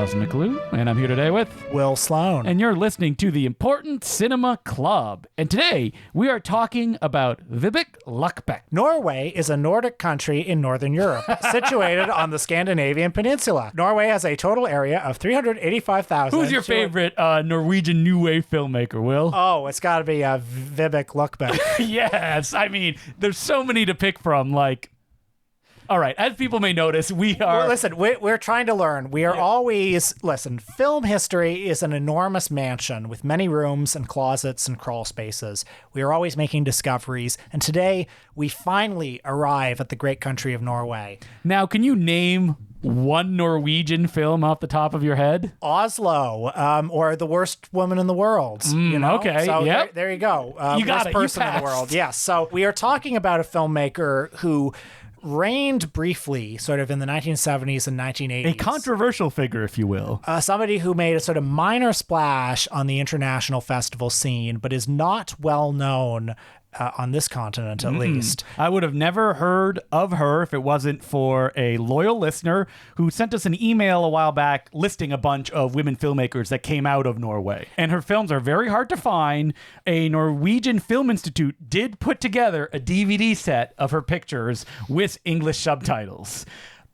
Justin McAloo, and I'm here today with Will Sloan. And you're listening to the Important Cinema Club. And today we are talking about Vibeke Løkkeberg. Norway is a Nordic country in Northern Europe, situated on the Scandinavian peninsula. Norway has a total area of 385,000. Who's your favorite Norwegian New Wave filmmaker, Will? Oh, it's got to be Vibeke Løkkeberg. Yes, I mean, there's so many to pick from, like... All right, as people may notice, we are... Well, listen, we're trying to learn. We are always... Listen, film history is an enormous mansion with many rooms and closets and crawl spaces. We are always making discoveries, and today we finally arrive at the great country of Norway. Now, can you name one Norwegian film off the top of your head? Oslo, or The Worst Woman in the World. Okay, so yep. there you go. You got worst it. person You in the world. Yes. So we are talking about a filmmaker who reigned briefly sort of in the 1970s and 1980s. A controversial figure, if you will. Somebody who made a sort of minor splash on the international festival scene, but is not well known on this continent, at least. I would have never heard of her if it wasn't for a loyal listener who sent us an email a while back listing a bunch of women filmmakers that came out of Norway. And her films are very hard to find. A Norwegian Film Institute did put together a DVD set of her pictures with English subtitles.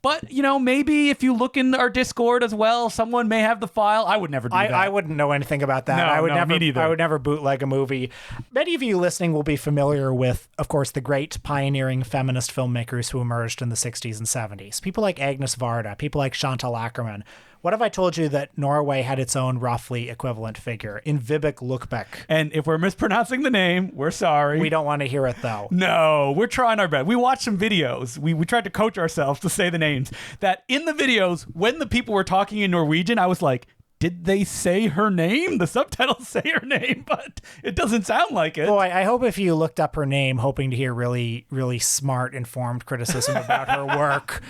But, maybe if you look in our Discord as well, someone may have the file. I would never do that. I wouldn't know anything about that. Me neither. I would never bootleg a movie. Many of you listening will be familiar with, of course, the great pioneering feminist filmmakers who emerged in the 60s and 70s. People like Agnes Varda, people like Chantal Akerman. What if I told you that Norway had its own roughly equivalent figure in Vibeke Løkkeberg? And if we're mispronouncing the name, we're sorry. We don't want to hear it, though. No, we're trying our best. We watched some videos. We tried to coach ourselves to say the names. That in the videos, when the people were talking in Norwegian, I was like, did they say her name? The subtitles say her name, but it doesn't sound like it. Boy, I hope if you looked up her name, hoping to hear really, really smart, informed criticism about her work.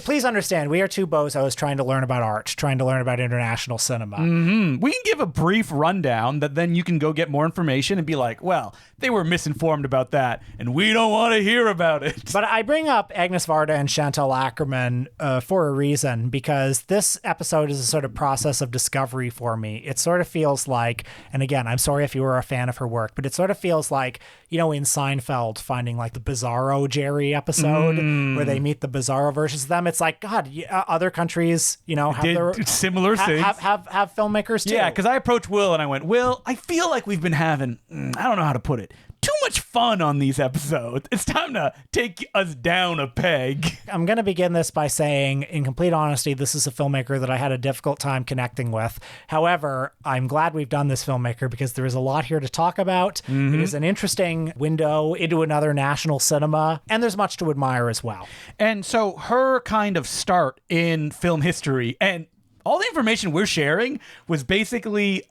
Please understand, we are two bozos trying to learn about art, trying to learn about international cinema. Mm-hmm. We can give a brief rundown that then you can go get more information and be like, well, they were misinformed about that, and we don't want to hear about it. But I bring up Agnes Varda and Chantal Akerman for a reason, because this episode is a sort of process of discovery for me. It sort of feels like, and again, I'm sorry if you were a fan of her work, but it sort of feels like, in Seinfeld, finding like the Bizarro Jerry episode where they meet the Bizarro versions of them. It's like, God, other countries, have their similar things. Have filmmakers too. Yeah, because I approached Will and I went, Will, I feel like we've been having, I don't know how to put it, too much fun on these episodes. It's time to take us down a peg. I'm going to begin this by saying, in complete honesty, this is a filmmaker that I had a difficult time connecting with. However, I'm glad we've done this filmmaker because there is a lot here to talk about. It is an interesting window into another national cinema, and there's much to admire as well. And so her kind of start in film history, and all the information we're sharing was basically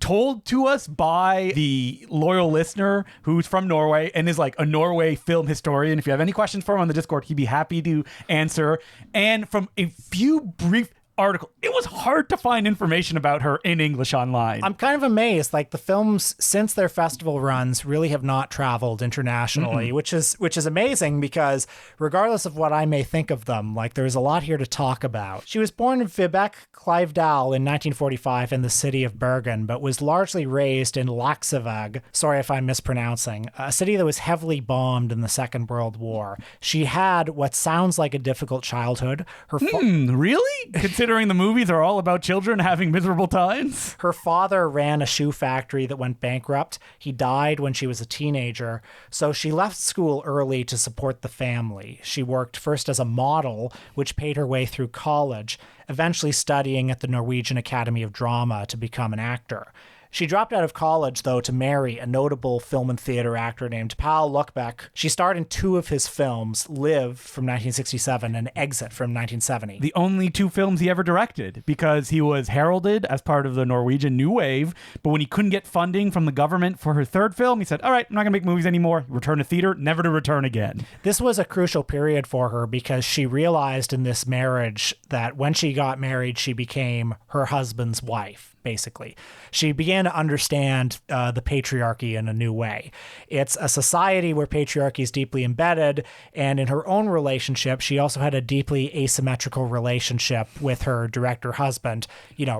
told to us by the loyal listener who's from Norway and is like a Norway film historian. If you have any questions for him on the Discord, he'd be happy to answer. And from a few brief article, it was hard to find information about her in English online. I'm kind of amazed. Like, the films since their festival runs really have not traveled internationally, which is amazing because regardless of what I may think of them, like, there's a lot here to talk about. She was born in Vibeke Løkkeberg in 1945 in the city of Bergen, but was largely raised in Laksevåg, sorry if I'm mispronouncing, a city that was heavily bombed in the Second World War. She had what sounds like a difficult childhood. Really? Considering the movies are all about children having miserable times? Her father ran a shoe factory that went bankrupt. He died when she was a teenager, so she left school early to support the family. She worked first as a model, which paid her way through college, eventually studying at the Norwegian Academy of Drama to become an actor. She dropped out of college, though, to marry a notable film and theater actor named Paul Løkkeberg. She starred in two of his films, Live from 1967 and Exit from 1970. The only two films he ever directed, because he was heralded as part of the Norwegian New Wave, but when he couldn't get funding from the government for her third film, he said, all right, I'm not going to make movies anymore. Return to theater, never to return again. This was a crucial period for her because she realized in this marriage that when she got married, she became her husband's wife. Basically, she began began to understand the patriarchy in a new way. It's a society where patriarchy is deeply embedded, and in her own relationship, she also had a deeply asymmetrical relationship with her director husband,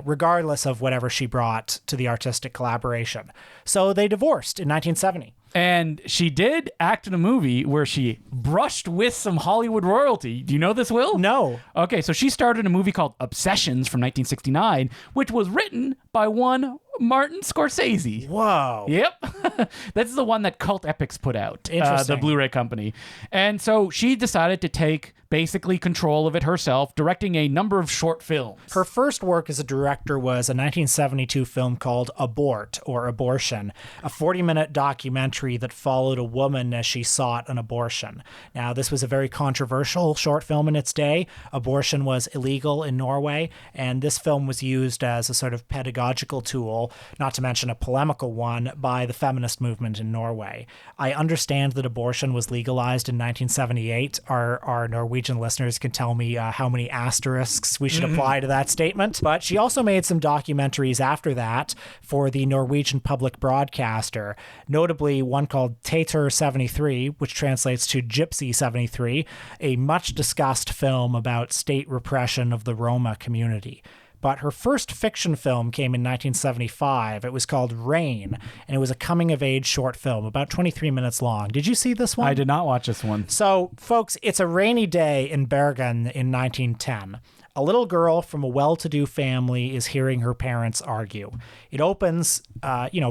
regardless of whatever she brought to the artistic collaboration. So they divorced in 1970. And she did act in a movie where she brushed with some Hollywood royalty. Do you know this, Will? No. Okay, so she starred in a movie called Obsessions from 1969, which was written by one Martin Scorsese. Whoa. Yep. This is the one that Cult Epics put out, Interesting. the Blu-ray company. And so she decided to take basically control of it herself, directing a number of short films. Her first work as a director was a 1972 film called Abort, or Abortion, a 40-minute documentary that followed a woman as she sought an abortion. Now, this was a very controversial short film in its day. Abortion was illegal in Norway, and this film was used as a sort of pedagogical tool, not to mention a polemical one, by the feminist movement in Norway. I understand that abortion was legalized in 1978. Our Norwegian listeners can tell me how many asterisks we should apply to that statement. But she also made some documentaries after that for the Norwegian public broadcaster, notably one called Tater 73, which translates to Gypsy 73, a much discussed film about state repression of the Roma community. But her first fiction film came in 1975. It was called Rain, and it was a coming-of-age short film, about 23 minutes long. Did you see this one? I did not watch this one. So, folks, it's a rainy day in Bergen in 1910. A little girl from a well-to-do family is hearing her parents argue. It opens,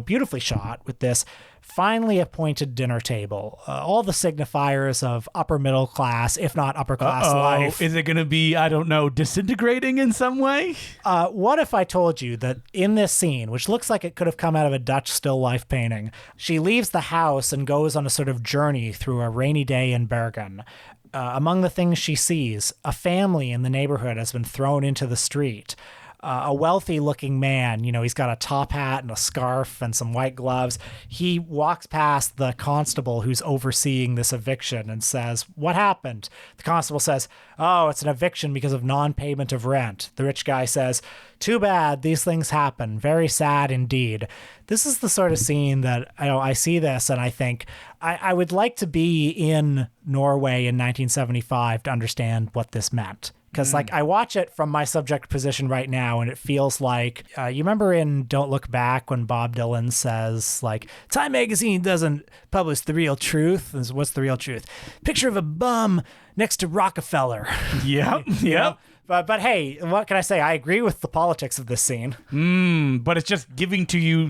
beautifully shot with this finely appointed dinner table. All the signifiers of upper middle class, if not upper class life. Is it going to be, disintegrating in some way? What if I told you that in this scene, which looks like it could have come out of a Dutch still life painting, she leaves the house and goes on a sort of journey through a rainy day in Bergen. Among the things she sees, a family in the neighborhood has been thrown into the street. A wealthy-looking man, he's got a top hat and a scarf and some white gloves. He walks past the constable who's overseeing this eviction and says, "What happened?" The constable says, "Oh, it's an eviction because of non-payment of rent." The rich guy says, "Too bad, these things happen. Very sad indeed." This is the sort of scene that I see this and I think I would like to be in Norway in 1975 to understand what this meant. Because, I watch it from my subject position right now, and it feels like, you remember in Don't Look Back when Bob Dylan says, Time Magazine doesn't publish the real truth. What's the real truth? Picture of a bum next to Rockefeller. Yep. But hey, what can I say? I agree with the politics of this scene. But it's just giving to you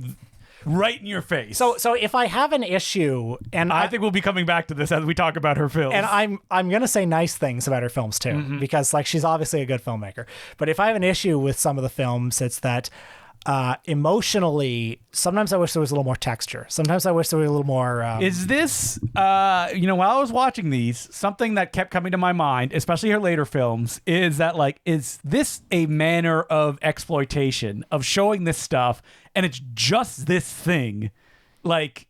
right in your face. So if I have an issue, and I think we'll be coming back to this as we talk about her films. And I'm gonna say nice things about her films too, because she's obviously a good filmmaker. But if I have an issue with some of the films, it's that emotionally, sometimes I wish there was a little more texture. Sometimes I wish there was a little more. Is this, when I was watching these, something that kept coming to my mind, especially her later films, is that is this a manner of exploitation of showing this stuff, and it's just this thing, like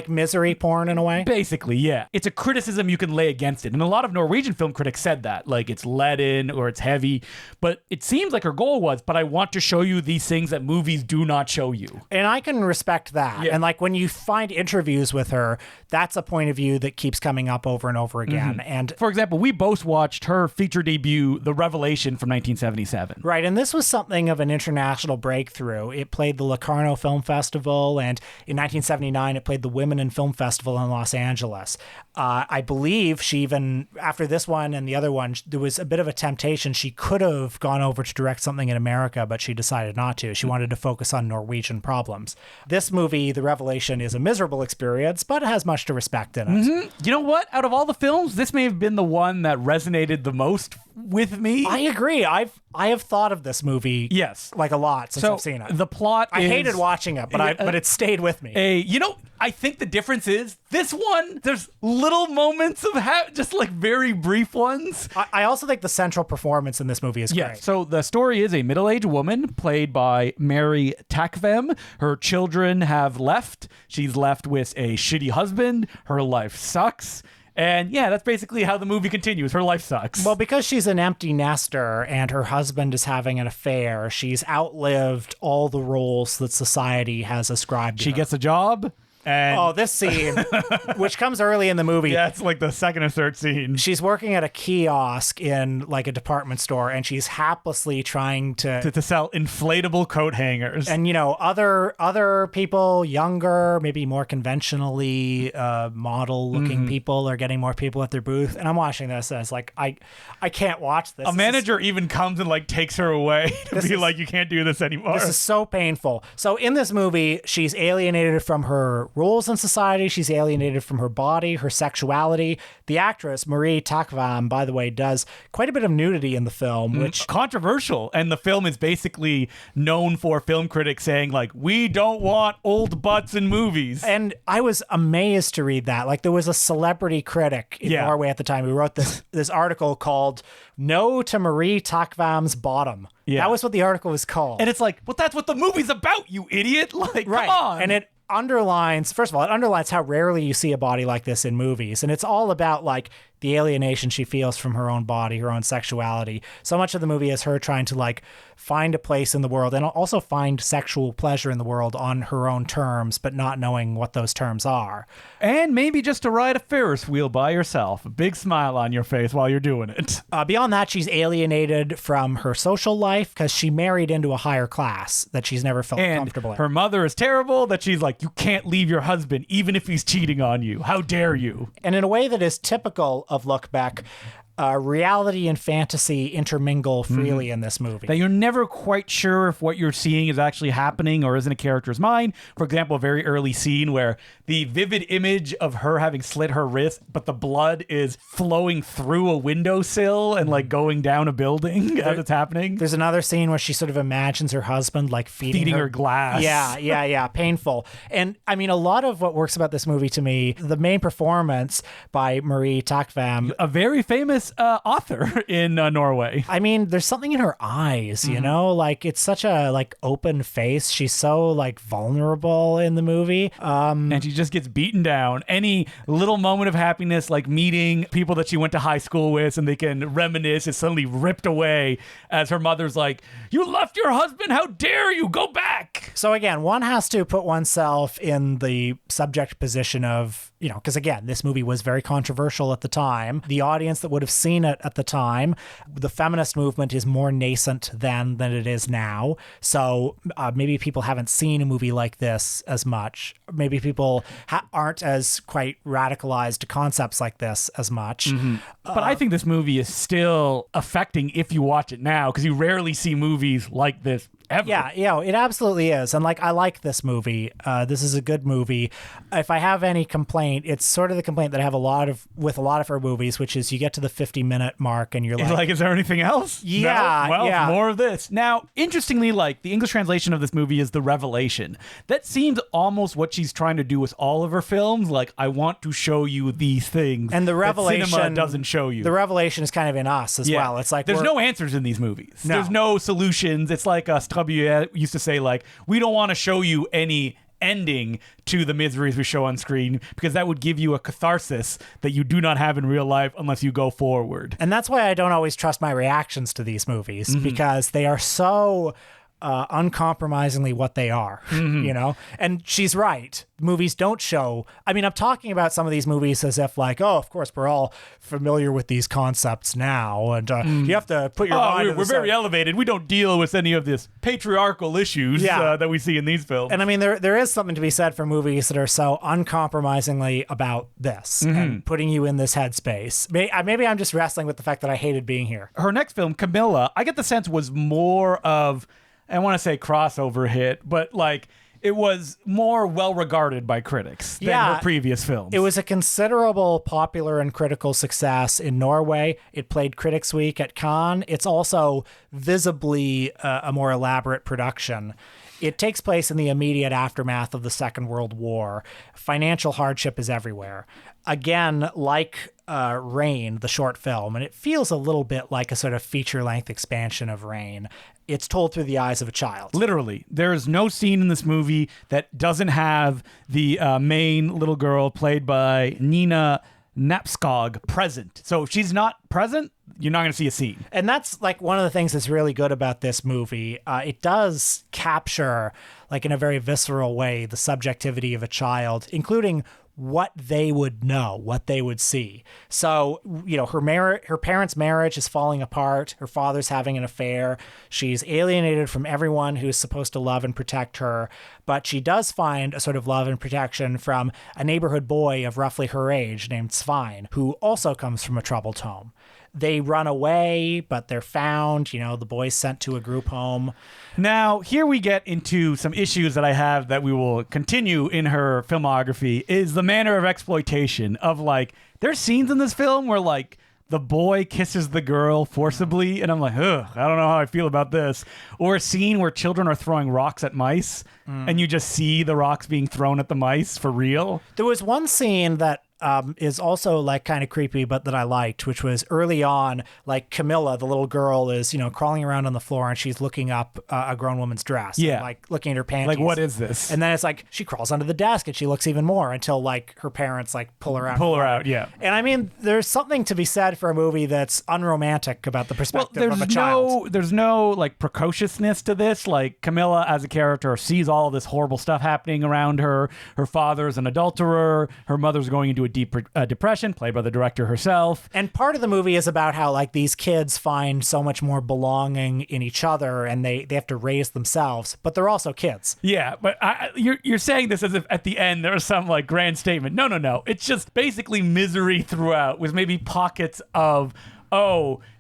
misery porn in a way? Basically, yeah. It's a criticism you can lay against it. And a lot of Norwegian film critics said that. It's leaden or it's heavy. But it seems like her goal was, but I want to show you these things that movies do not show you. And I can respect that. Yeah. And when you find interviews with her, that's a point of view that keeps coming up over and over again. And for example, we both watched her feature debut, The Revelation from 1977. Right. And this was something of an international breakthrough. It played the Locarno Film Festival. And in 1979, it played the Women in Film Festival in Los Angeles. I believe she even, after this one and the other one, there was a bit of a temptation. She could have gone over to direct something in America, but she decided not to. She wanted to focus on Norwegian problems. This movie, The Revelation, is a miserable experience, but it has much to respect in it. You know what? Out of all the films, this may have been the one that resonated the most with me. I agree. I have thought of this movie yes, a lot since I've seen it. The plot I hated watching it, but it stayed with me. I think the difference is this one, there's little moments of just very brief ones. I also think the central performance in this movie is great. So the story is a middle-aged woman played by Mary Takvem. Her children have left. She's left with a shitty husband. Her life sucks. And yeah, that's basically how the movie continues. Her life sucks. Well, because she's an empty nester and her husband is having an affair, she's outlived all the roles that society has ascribed to she her. gets a job. And This scene, which comes early in the movie. yeah, it's like the second or third scene. She's working at a kiosk in like a department store, and she's haplessly trying To sell inflatable coat hangers. and other people, younger, maybe more conventionally model-looking people, are getting more people at their booth. And I'm watching this, and it's like I can't watch this. A manager even comes and like takes her away to be like, you can't do this anymore. This is so painful. So in this movie, she's alienated from her roles in society. She's alienated from her body, her sexuality. The actress, Marie Takvam, by the way, does quite a bit of nudity in the film, which... controversial. And the film is basically known for film critics saying, like, we don't want old butts in movies. And I was amazed to read that. Like, there was a celebrity critic in Norway at the time who wrote this article called No to Marie Takvam's Bottom. Yeah. That was what the article was called. And it's like, well, that's what the movie's about, you idiot. Like, Right. come on. And it underlines, first of all, it underlines how rarely you see a body like this in movies. And it's all about like the alienation she feels from her own body, her own sexuality. So much of the movie is her trying to like find a place in the world and also find sexual pleasure in the world on her own terms, but not knowing what those terms are. And maybe just to ride a Ferris wheel by yourself. A big smile on your face while you're doing it. Beyond that, she's alienated from her social life because she married into a higher class that she's never felt And comfortable in. her mother is terrible that she's like, you can't leave your husband even if he's cheating on you. How dare you? And in a way that is typical of Løkkeberg, reality and fantasy intermingle freely in this movie. That you're never quite sure if what you're seeing is actually happening or is in a character's mind. For example, a very early scene where the vivid image of her having slit her wrist, but the blood is flowing through a windowsill and like going down a building as it's happening. There's another scene where she sort of imagines her husband like feeding her glass. Yeah. Painful. And I mean, a lot of what works about this movie to me, the main performance by Marie Takvam, A very famous author in Norway. I mean, there's something in her eyes, you know, like it's such a like open face. She's so like vulnerable in the movie. And she just gets beaten down. Any little moment of happiness, like meeting people that she went to high school with and they can reminisce, is suddenly ripped away as her mother's like, you left your husband, how dare you, go back. So again, one has to put oneself in the subject position of, you know, because again, this movie was very controversial at the time. The audience that would have seen it at the time, the feminist movement is more nascent than it is now. So maybe people haven't seen a movie like this as much. Maybe people aren't as quite radicalized to concepts like this as much. But I think this movie is still affecting if you watch it now, because you rarely see movies like this ever. Yeah, it absolutely is. And like, I like this movie. This is a good movie. If I have any complaint, it's sort of the complaint that I have with a lot of her movies, which is you get to the 50-minute mark and you're like, is there anything else? Yeah, No? Well, yeah. more of this. Now, interestingly, like the English translation of this movie is The Revelation. That seems almost what she's trying to do with all of her films. Like, I want to show you these things. And the revelation that cinema doesn't show you. The revelation is kind of in us as well. It's like there's no answers in these movies. No. There's no solutions. It's like Strabuet used to say, like, we don't want to show you any ending to the miseries we show on screen because that would give you a catharsis that you do not have in real life unless you go forward. And that's why I don't always trust my reactions to these movies because they are so uncompromisingly what they are, you know? And she's right. Movies don't show. I mean, I'm talking about some of these movies as if like, oh, of course, we're all familiar with these concepts now. And you have to put your mind we're very elevated. We don't deal with any of this patriarchal issues that we see in these films. And I mean, there is something to be said for movies that are so uncompromisingly about this and putting you in this headspace. Maybe I'm just wrestling with the fact that I hated being here. Her next film, Camilla, I get the sense was more of, I want to say crossover hit, but like it was more well regarded by critics than her previous films. It was a considerable popular and critical success in Norway. It played Critics Week at Cannes. It's also visibly a more elaborate production. It takes place in the immediate aftermath of the Second World War. Financial hardship is everywhere. Again, like Rain, the short film, and it feels a little bit like a sort of feature-length expansion of Rain. It's told through the eyes of a child. Literally. There is no scene in this movie that doesn't have the main little girl played by Nina Knapskog present. So if she's not present, you're not going to see a scene. And that's like one of the things that's really good about this movie. It does capture, like in a very visceral way, the subjectivity of a child, including what they would know, what they would see. So, you know, her parents' marriage is falling apart. Her father's having an affair. She's alienated from everyone who's supposed to love and protect her. But she does find a sort of love and protection from a neighborhood boy of roughly her age named Svein, who also comes from a troubled home. They run away, but they're found. You know, the boy's sent to a group home. Now, here we get into some issues that I have that we will continue in her filmography, is the manner of exploitation of, like, there's scenes in this film where, like, the boy kisses the girl forcibly, and I'm like, ugh, I don't know how I feel about this. Or a scene where children are throwing rocks at mice, and you just see the rocks being thrown at the mice for real. There was one scene that is also like kind of creepy, but that I liked, which was early on, like Camilla, the little girl, is, you know, crawling around on the floor and she's looking up a grown woman's dress. Yeah. And, like looking at her panties. Like, what is this? And then it's like she crawls under the desk and she looks even more until like her parents like pull her out. Yeah. And I mean, there's something to be said for a movie that's unromantic about the perspective of a child. There's no like precociousness to this. Like Camilla as a character sees all this horrible stuff happening around her. Her father's an adulterer. Her mother's going into a deep depression, played by the director herself. And part of the movie is about how like these kids find so much more belonging in each other and they have to raise themselves, but they're also kids. Yeah, but you're saying this as if at the end there was some like grand statement. No. It's just basically misery throughout with maybe pockets of,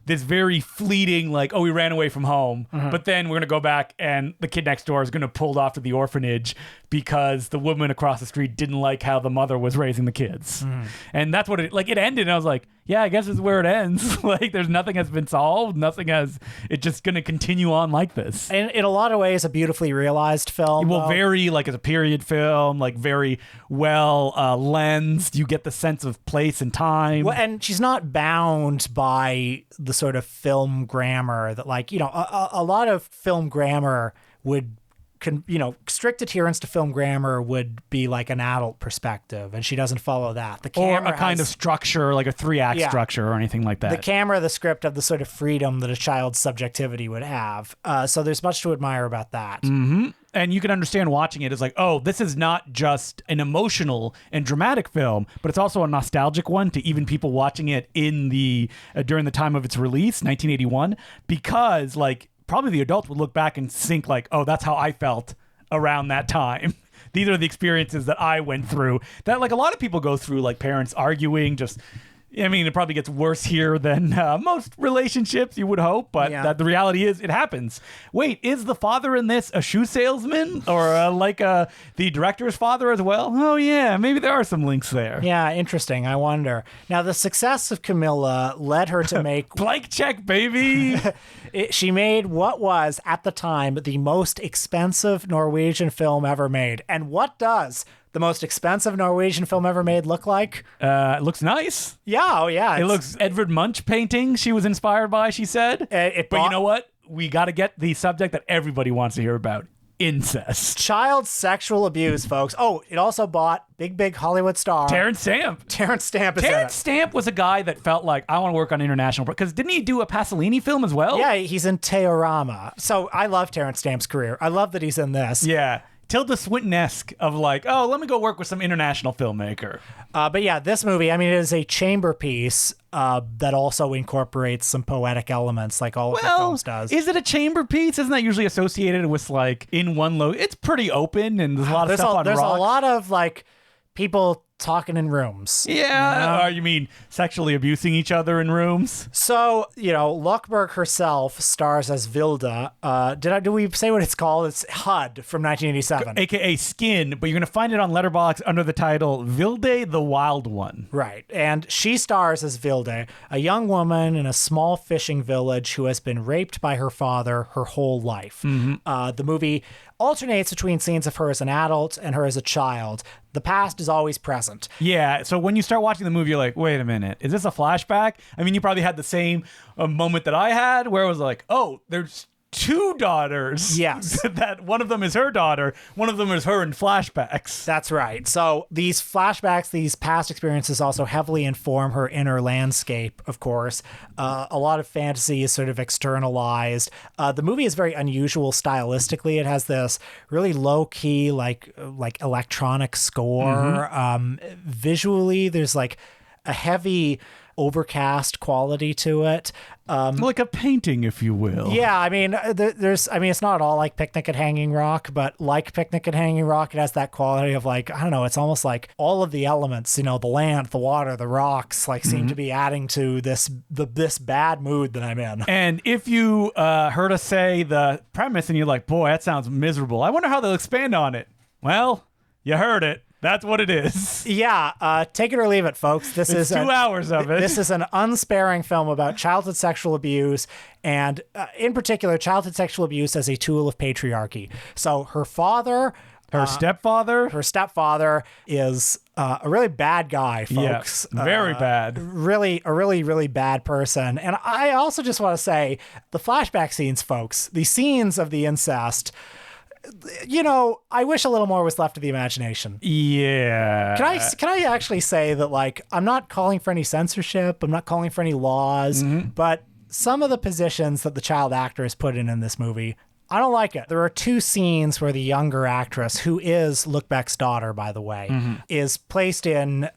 this very fleeting, like, we ran away from home, but then we're going to go back and the kid next door is going to pulled off to the orphanage because the woman across the street didn't like how the mother was raising the kids. And that's what it ended. And I was like, yeah, I guess this is where it ends. Like, there's nothing has been solved. It's just going to continue on like this. And in a lot of ways, a beautifully realized film. Well, very, like, as a period film, like, very well lensed. You get the sense of place and time. Well, and she's not bound by the sort of film grammar that, like, you know, a lot of film grammar would, strict adherence to film grammar would be like an adult perspective, and she doesn't follow that. The camera or a kind of structure, like a 3-act structure or anything like that. The camera, the script have the sort of freedom that a child's subjectivity would have. So there's much to admire about that. Mm-hmm. And you can understand watching it as like, this is not just an emotional and dramatic film, but it's also a nostalgic one to even people watching it in the during the time of its release, 1981, because like probably the adults would look back and think like, that's how I felt around that time. These are the experiences that I went through that like a lot of people go through, like parents arguing, it probably gets worse here than most relationships, you would hope, but that the reality is it happens. Wait, is the father in this a shoe salesman or the director's father as well? Oh, yeah, maybe there are some links there. Yeah, interesting. I wonder. Now, the success of Camilla led her to make... Blank check, baby! She made what was, at the time, the most expensive Norwegian film ever made. And what does the most expensive Norwegian film ever made look like? It looks nice. Yeah, It looks Edvard Munch painting she was inspired by, she said. But you know what? We got to get the subject that everybody wants to hear about. Incest. Child sexual abuse, folks. Oh, it also bought big Hollywood star Terrence Stamp. Terrence Stamp was a guy that felt like, I want to work on international, because didn't he do a Pasolini film as well? Yeah, he's in Teorama. So I love Terrence Stamp's career. I love that he's in this. Yeah. Tilda Swinton-esque of like, let me go work with some international filmmaker. But yeah, this movie, it is a chamber piece that also incorporates some poetic elements like all of the films does. Is it a chamber piece? Isn't that usually associated with like in one low? It's pretty open and there's a lot of stuff on rocks. There's a lot of like people talking in rooms. Yeah. You mean sexually abusing each other in rooms? So, Løkkeberg herself stars as Vilde. Did we say what it's called? It's HUD from 1987. AKA Skin, but you're going to find it on Letterboxd under the title Vilde the Wild One. Right. And she stars as Vilde, a young woman in a small fishing village who has been raped by her father her whole life. Mm-hmm. The movie alternates between scenes of her as an adult and her as a child. The past is always present. Yeah, so when you start watching the movie, you're like, wait a minute, is this a flashback? You probably had the same moment that I had, where it was like, two daughters. Yes. That one of them is her daughter, one of them is her in flashbacks. That's right. So these flashbacks, these past experiences also heavily inform her inner landscape, of course. A lot of fantasy is sort of externalized. The movie is very unusual stylistically. It has this really low-key, like electronic score. Visually, there's like a heavy overcast quality to it. Like a painting, if you will. Yeah, I mean, it's not at all like Picnic at Hanging Rock, but like Picnic at Hanging Rock, it has that quality of like, I don't know, it's almost like all of the elements, the land, the water, the rocks, like seem to be adding to this bad mood that I'm in. And if you heard us say the premise and you're like, boy, that sounds miserable, I wonder how they'll expand on it. Well, you heard it. That's what it is. Yeah, take it or leave it, folks. This is 2 hours of it. This is an unsparing film about childhood sexual abuse, and in particular, childhood sexual abuse as a tool of patriarchy. So her father... Her stepfather? Her stepfather is a really bad guy, folks. Yeah, very bad. Really bad person. And I also just want to say, the flashback scenes, folks, the scenes of the incest... I wish a little more was left to the imagination. Yeah. Can I actually say that, like, I'm not calling for any censorship, I'm not calling for any laws, but some of the positions that the child actor is put in this movie, I don't like it. There are two scenes where the younger actress, who is Løkkeberg's daughter, by the way, is placed in,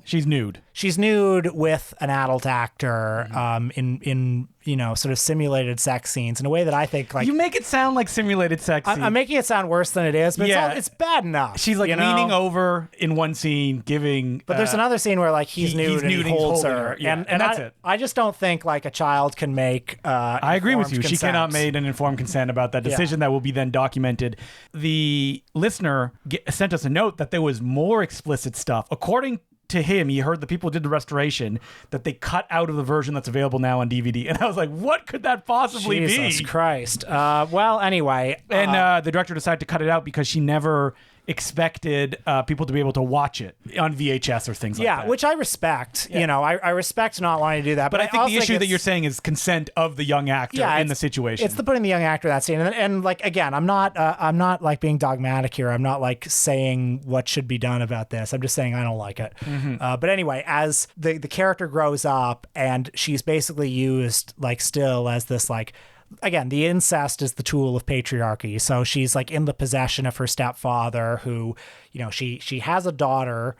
She's nude. She's nude with an adult actor in sort of simulated sex scenes in a way that I think, like... You make it sound like simulated sex scenes. I'm making it sound worse than it is, but it's bad enough. She's like leaning over in one scene, giving... But there's another scene where like he's nude and he holds her. Yeah, and that's it. I just don't think like a child can make I agree with you. consent. She cannot make an informed consent about that decision that will be then documented. The listener sent us a note that there was more explicit stuff. According to him, he heard the people who did the restoration that they cut out of the version that's available now on DVD. And I was like, what could that possibly be? Jesus Christ. Well, anyway. And the director decided to cut it out because she never expected people to be able to watch it on VHS or things like that. Yeah, which I respect. Yeah. I respect not wanting to do that. But I think the issue that you're saying is consent of the young actor in the situation. It's the putting the young actor in that scene. And like, again, I'm not like being dogmatic here. I'm not like saying what should be done about this. I'm just saying I don't like it. But anyway, as the character grows up and she's basically used like still as this like... Again, the incest is the tool of patriarchy. So she's like in the possession of her stepfather who, she has a daughter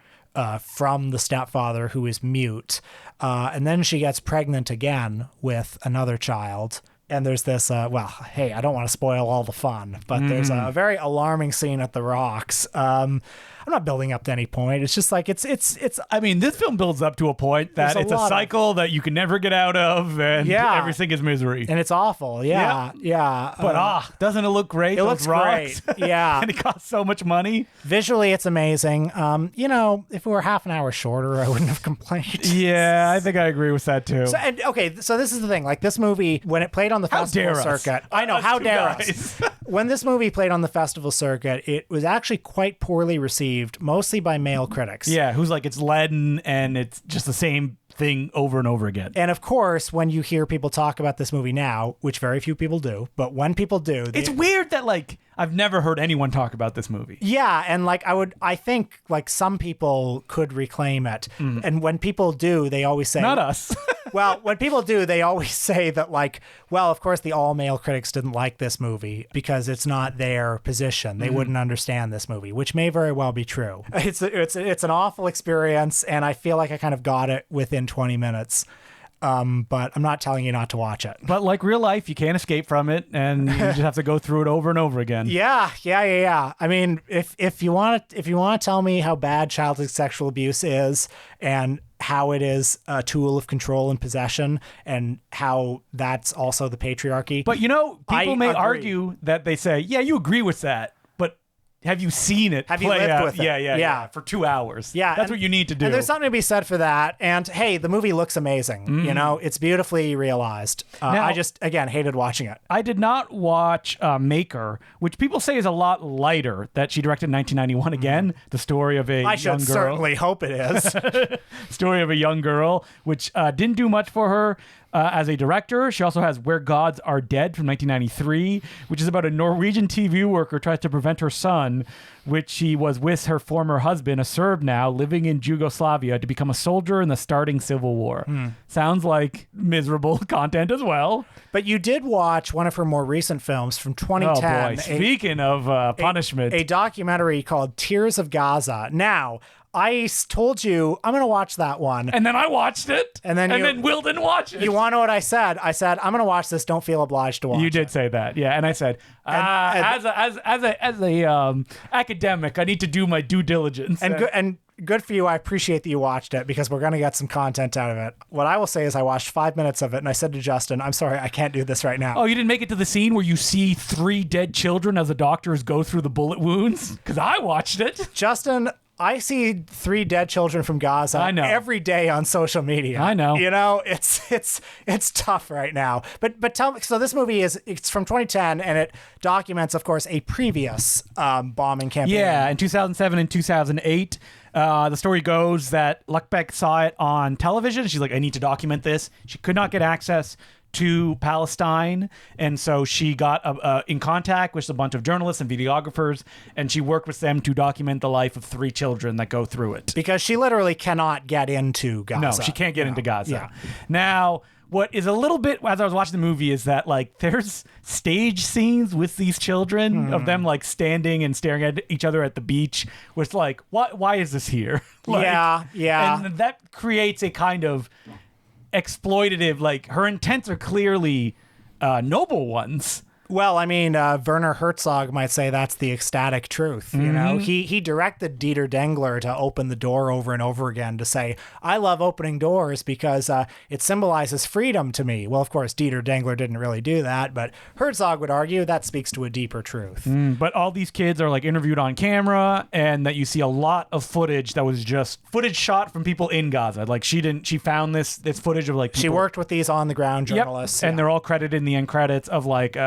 from the stepfather who is mute. And then she gets pregnant again with another child. And there's this, hey, I don't want to spoil all the fun, but there's a very alarming scene at the Rocks. I'm not building up to any point. It's just like, it's. I mean, this film builds up to a point that it's a cycle that you can never get out of, and everything is misery. And it's awful. Yeah. But doesn't it look great? It looks rocks? Great. Yeah. And it costs so much money. Visually, it's amazing. If it were half an hour shorter, I wouldn't have complained. Yeah, I think I agree with that too. So this is the thing. Like this movie, when it played on the festival circuit, I know, how dare us? When this movie played on the festival circuit, it was actually quite poorly received, mostly by male critics. Yeah, who's like, it's leaden and it's just the same thing over and over again. And of course, when you hear people talk about this movie now, which very few people do, but when people do... It's weird that, like, I've never heard anyone talk about this movie. Yeah, and, like, I think, like, some people could reclaim it. And when people do, they always say... Not us. Well, when people do, they always say that, like, well, of course, the all-male critics didn't like this movie because it's not their position. They wouldn't understand this movie, which may very well be true. It's an awful experience, and I feel like I kind of got it within 20 minutes. But I'm not telling you not to watch it. But like real life, you can't escape from it, and you just have to go through it over and over again. Yeah. I mean, if you want to tell me how bad childhood sexual abuse is, and how it is a tool of control and possession, and how that's also the patriarchy. But people may argue that they say, yeah, you agree with that. Have you seen it? Have you lived with it? Yeah. For 2 hours. Yeah. That's what you need to do. And there's something to be said for that. And hey, the movie looks amazing. It's beautifully realized. Now, I just, again, hated watching it. I did not watch Maker, which people say is a lot lighter, that she directed in 1991 again. The story of a young girl. I should certainly hope it is. Story of a young girl, which didn't do much for her. as a director. She also has Where Gods Are Dead from 1993, which is about a Norwegian TV worker tries to prevent her son, which she was with her former husband, a Serb now, living in Yugoslavia, to become a soldier in the starting civil war. Sounds like miserable content as well. But you did watch one of her more recent films from 2010. Oh boy, speaking of punishment. A documentary called Tears of Gaza. Now, I told you I'm going to watch that one. And then I watched it. And then Will didn't watch it. You want to know what I said? I said, I'm going to watch this. Don't feel obliged to watch it. You did say that. Yeah. And I said, as a academic, I need to do my due diligence. And good for you. I appreciate that you watched it because we're going to get some content out of it. What I will say is I watched 5 minutes of it and I said to Justin, I'm sorry, I can't do this right now. Oh, you didn't make it to the scene where you see 3 dead children as the doctors go through the bullet wounds? Because I watched it. Justin, I see 3 dead children from Gaza every day on social media. I know. You know, it's tough right now. But tell me, so this movie it's from 2010 and it documents, of course, a previous bombing campaign. Yeah, in 2007 and 2008. The story goes that Løkkeberg saw it on television. She's like, I need to document this. She could not get access to Palestine, and so she got in contact with a bunch of journalists and videographers, and she worked with them to document the life of 3 children that go through it. Because she literally cannot get into Gaza. No, she can't get into Gaza. Yeah. Now, what is a little bit, as I was watching the movie, is that like there's stage scenes with these children of them like standing and staring at each other at the beach, where it's like, why is this here? Like, yeah. And that creates a kind of exploitative, like her intents are clearly noble ones. Well, I mean, Werner Herzog might say that's the ecstatic truth. You know, he directed Dieter Dengler to open the door over and over again to say, I love opening doors because it symbolizes freedom to me. Well, of course, Dieter Dengler didn't really do that, but Herzog would argue that speaks to a deeper truth. But all these kids are like interviewed on camera, and that you see a lot of footage that was just footage shot from people in Gaza. Like she found this footage of like people. She worked with these on the ground journalists. Yep. And they're all credited in the end credits of like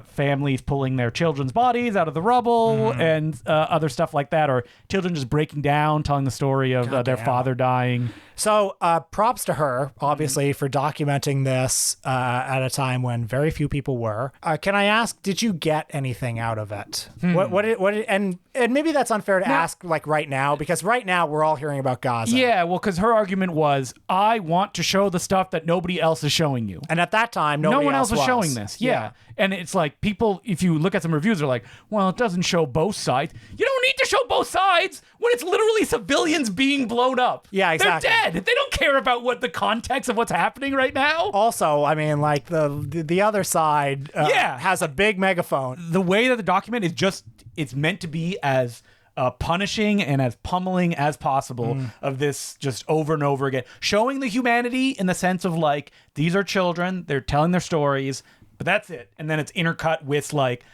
families pulling their children's bodies out of the rubble and other stuff like that, or children just breaking down, telling the story of their father dying. So props to her, obviously, for documenting this at a time when very few people were. Can I ask, did you get anything out of it? And maybe that's unfair to ask like right now, because right now we're all hearing about Gaza. Yeah, well, because her argument was, I want to show the stuff that nobody else is showing you. And at that time, no one else was showing this. Yeah. And it's like people, if you look at some reviews, they're like, well, it doesn't show both sides. You don't need to show both sides when it's literally civilians being blown up. Yeah, exactly. They're dead. They don't care about what the context of what's happening right now. Also, I mean, like the other side has a big megaphone. The way that the document is just, it's meant to be as punishing and as pummeling as possible of this just over and over again. Showing the humanity in the sense of like, these are children, they're telling their stories, but that's it. And then it's intercut with like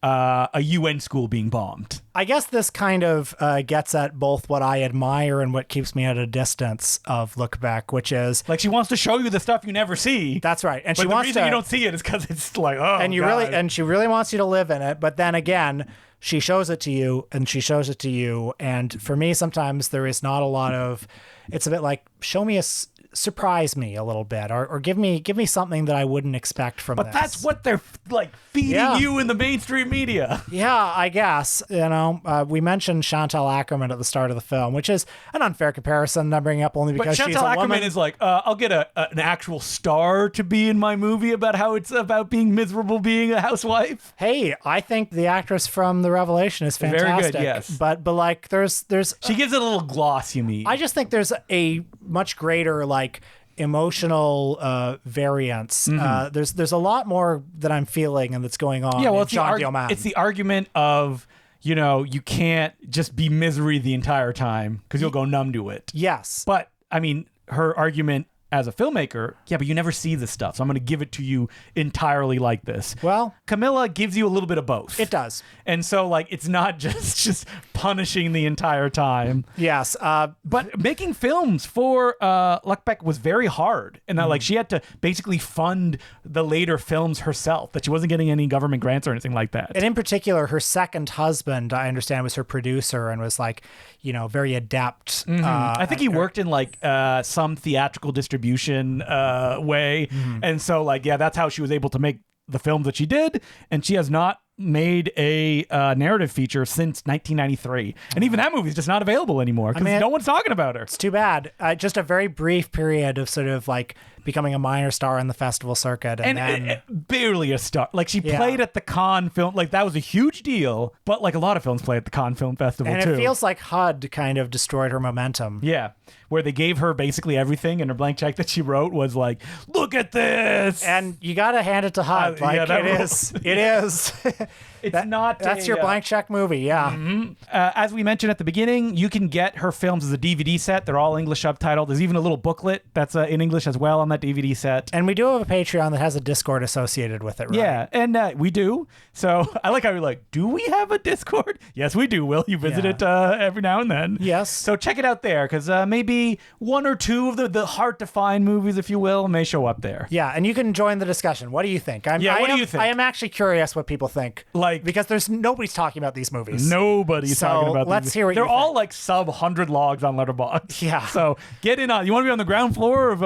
a UN school being bombed. I guess this kind of gets at both what I admire and what keeps me at a distance of Løkkeberg, which is like she wants to show you the stuff you never see. That's right, and but she the wants reason to. You don't see it is because it's like she really wants you to live in it. But then again, she shows it to you, and she shows it to you, and for me, sometimes there is not a lot of. It's a bit like surprise me a little bit, or give me something that I wouldn't expect from this. But that's what they're like feeding you in the mainstream media. Yeah, I guess. You know, we mentioned Chantal Akerman at the start of the film, which is an unfair comparison I'm bringing up only because she's a woman. Chantal Akerman is like, I'll get an actual star to be in my movie about how it's about being miserable being a housewife. Hey, I think the actress from The Revelation is fantastic. Very good, yes. But like there's she gives it a little gloss, you mean. I just think there's a much greater like emotional variance. There's a lot more that I'm feeling and that's going on. Yeah, well, it's the argument of, you know, you can't just be misery the entire time because you'll go numb to it. Yes, but I mean, her argument as a filmmaker, but you never see this stuff, so I'm going to give it to you entirely like this. Well, Camilla gives you a little bit of both. It does. And so, like, it's not just punishing the entire time. Yes. But making films for Løkkeberg was very hard, and that, like, she had to basically fund the later films herself, that she wasn't getting any government grants or anything like that. And in particular, her second husband, I understand, was her producer and was, like, you know, very adept. I think he worked in, like, some theatrical distribution distribution way. And so like, yeah, that's how she was able to make the films that she did. And she has not made a narrative feature since 1993. And even that movie is just not available anymore because no one's talking about her. It's too bad. Just a very brief period of sort of like becoming a minor star in the festival circuit. And then barely a star. Like she played at the Cannes Film, like that was a huge deal, but like a lot of films play at the Cannes Film Festival too. And it feels like HUD kind of destroyed her momentum. Yeah. Where they gave her basically everything and her blank check that she wrote was like, look at this. And you got to hand it to HUD. It is. That's your blank check movie. Yeah. As we mentioned at the beginning, you can get her films as a DVD set. They're all English subtitled. There's even a little booklet that's in English as well on that DVD set. And we do have a Patreon that has a Discord associated with it, right? Yeah, and we do. So I like how you're like, do we have a Discord? Yes, we do, Will. You visit it every now and then. Yes. So check it out there because maybe one or two of the hard-to-find movies, if you will, may show up there. Yeah, and you can join the discussion. What do you think? What do you think? I am actually curious what people think. Because nobody's talking about these movies. Nobody's talking about these. Let's hear what They're you think. all like sub 100 logs on Letterboxd. Yeah. So get in on. You want to be on the ground floor of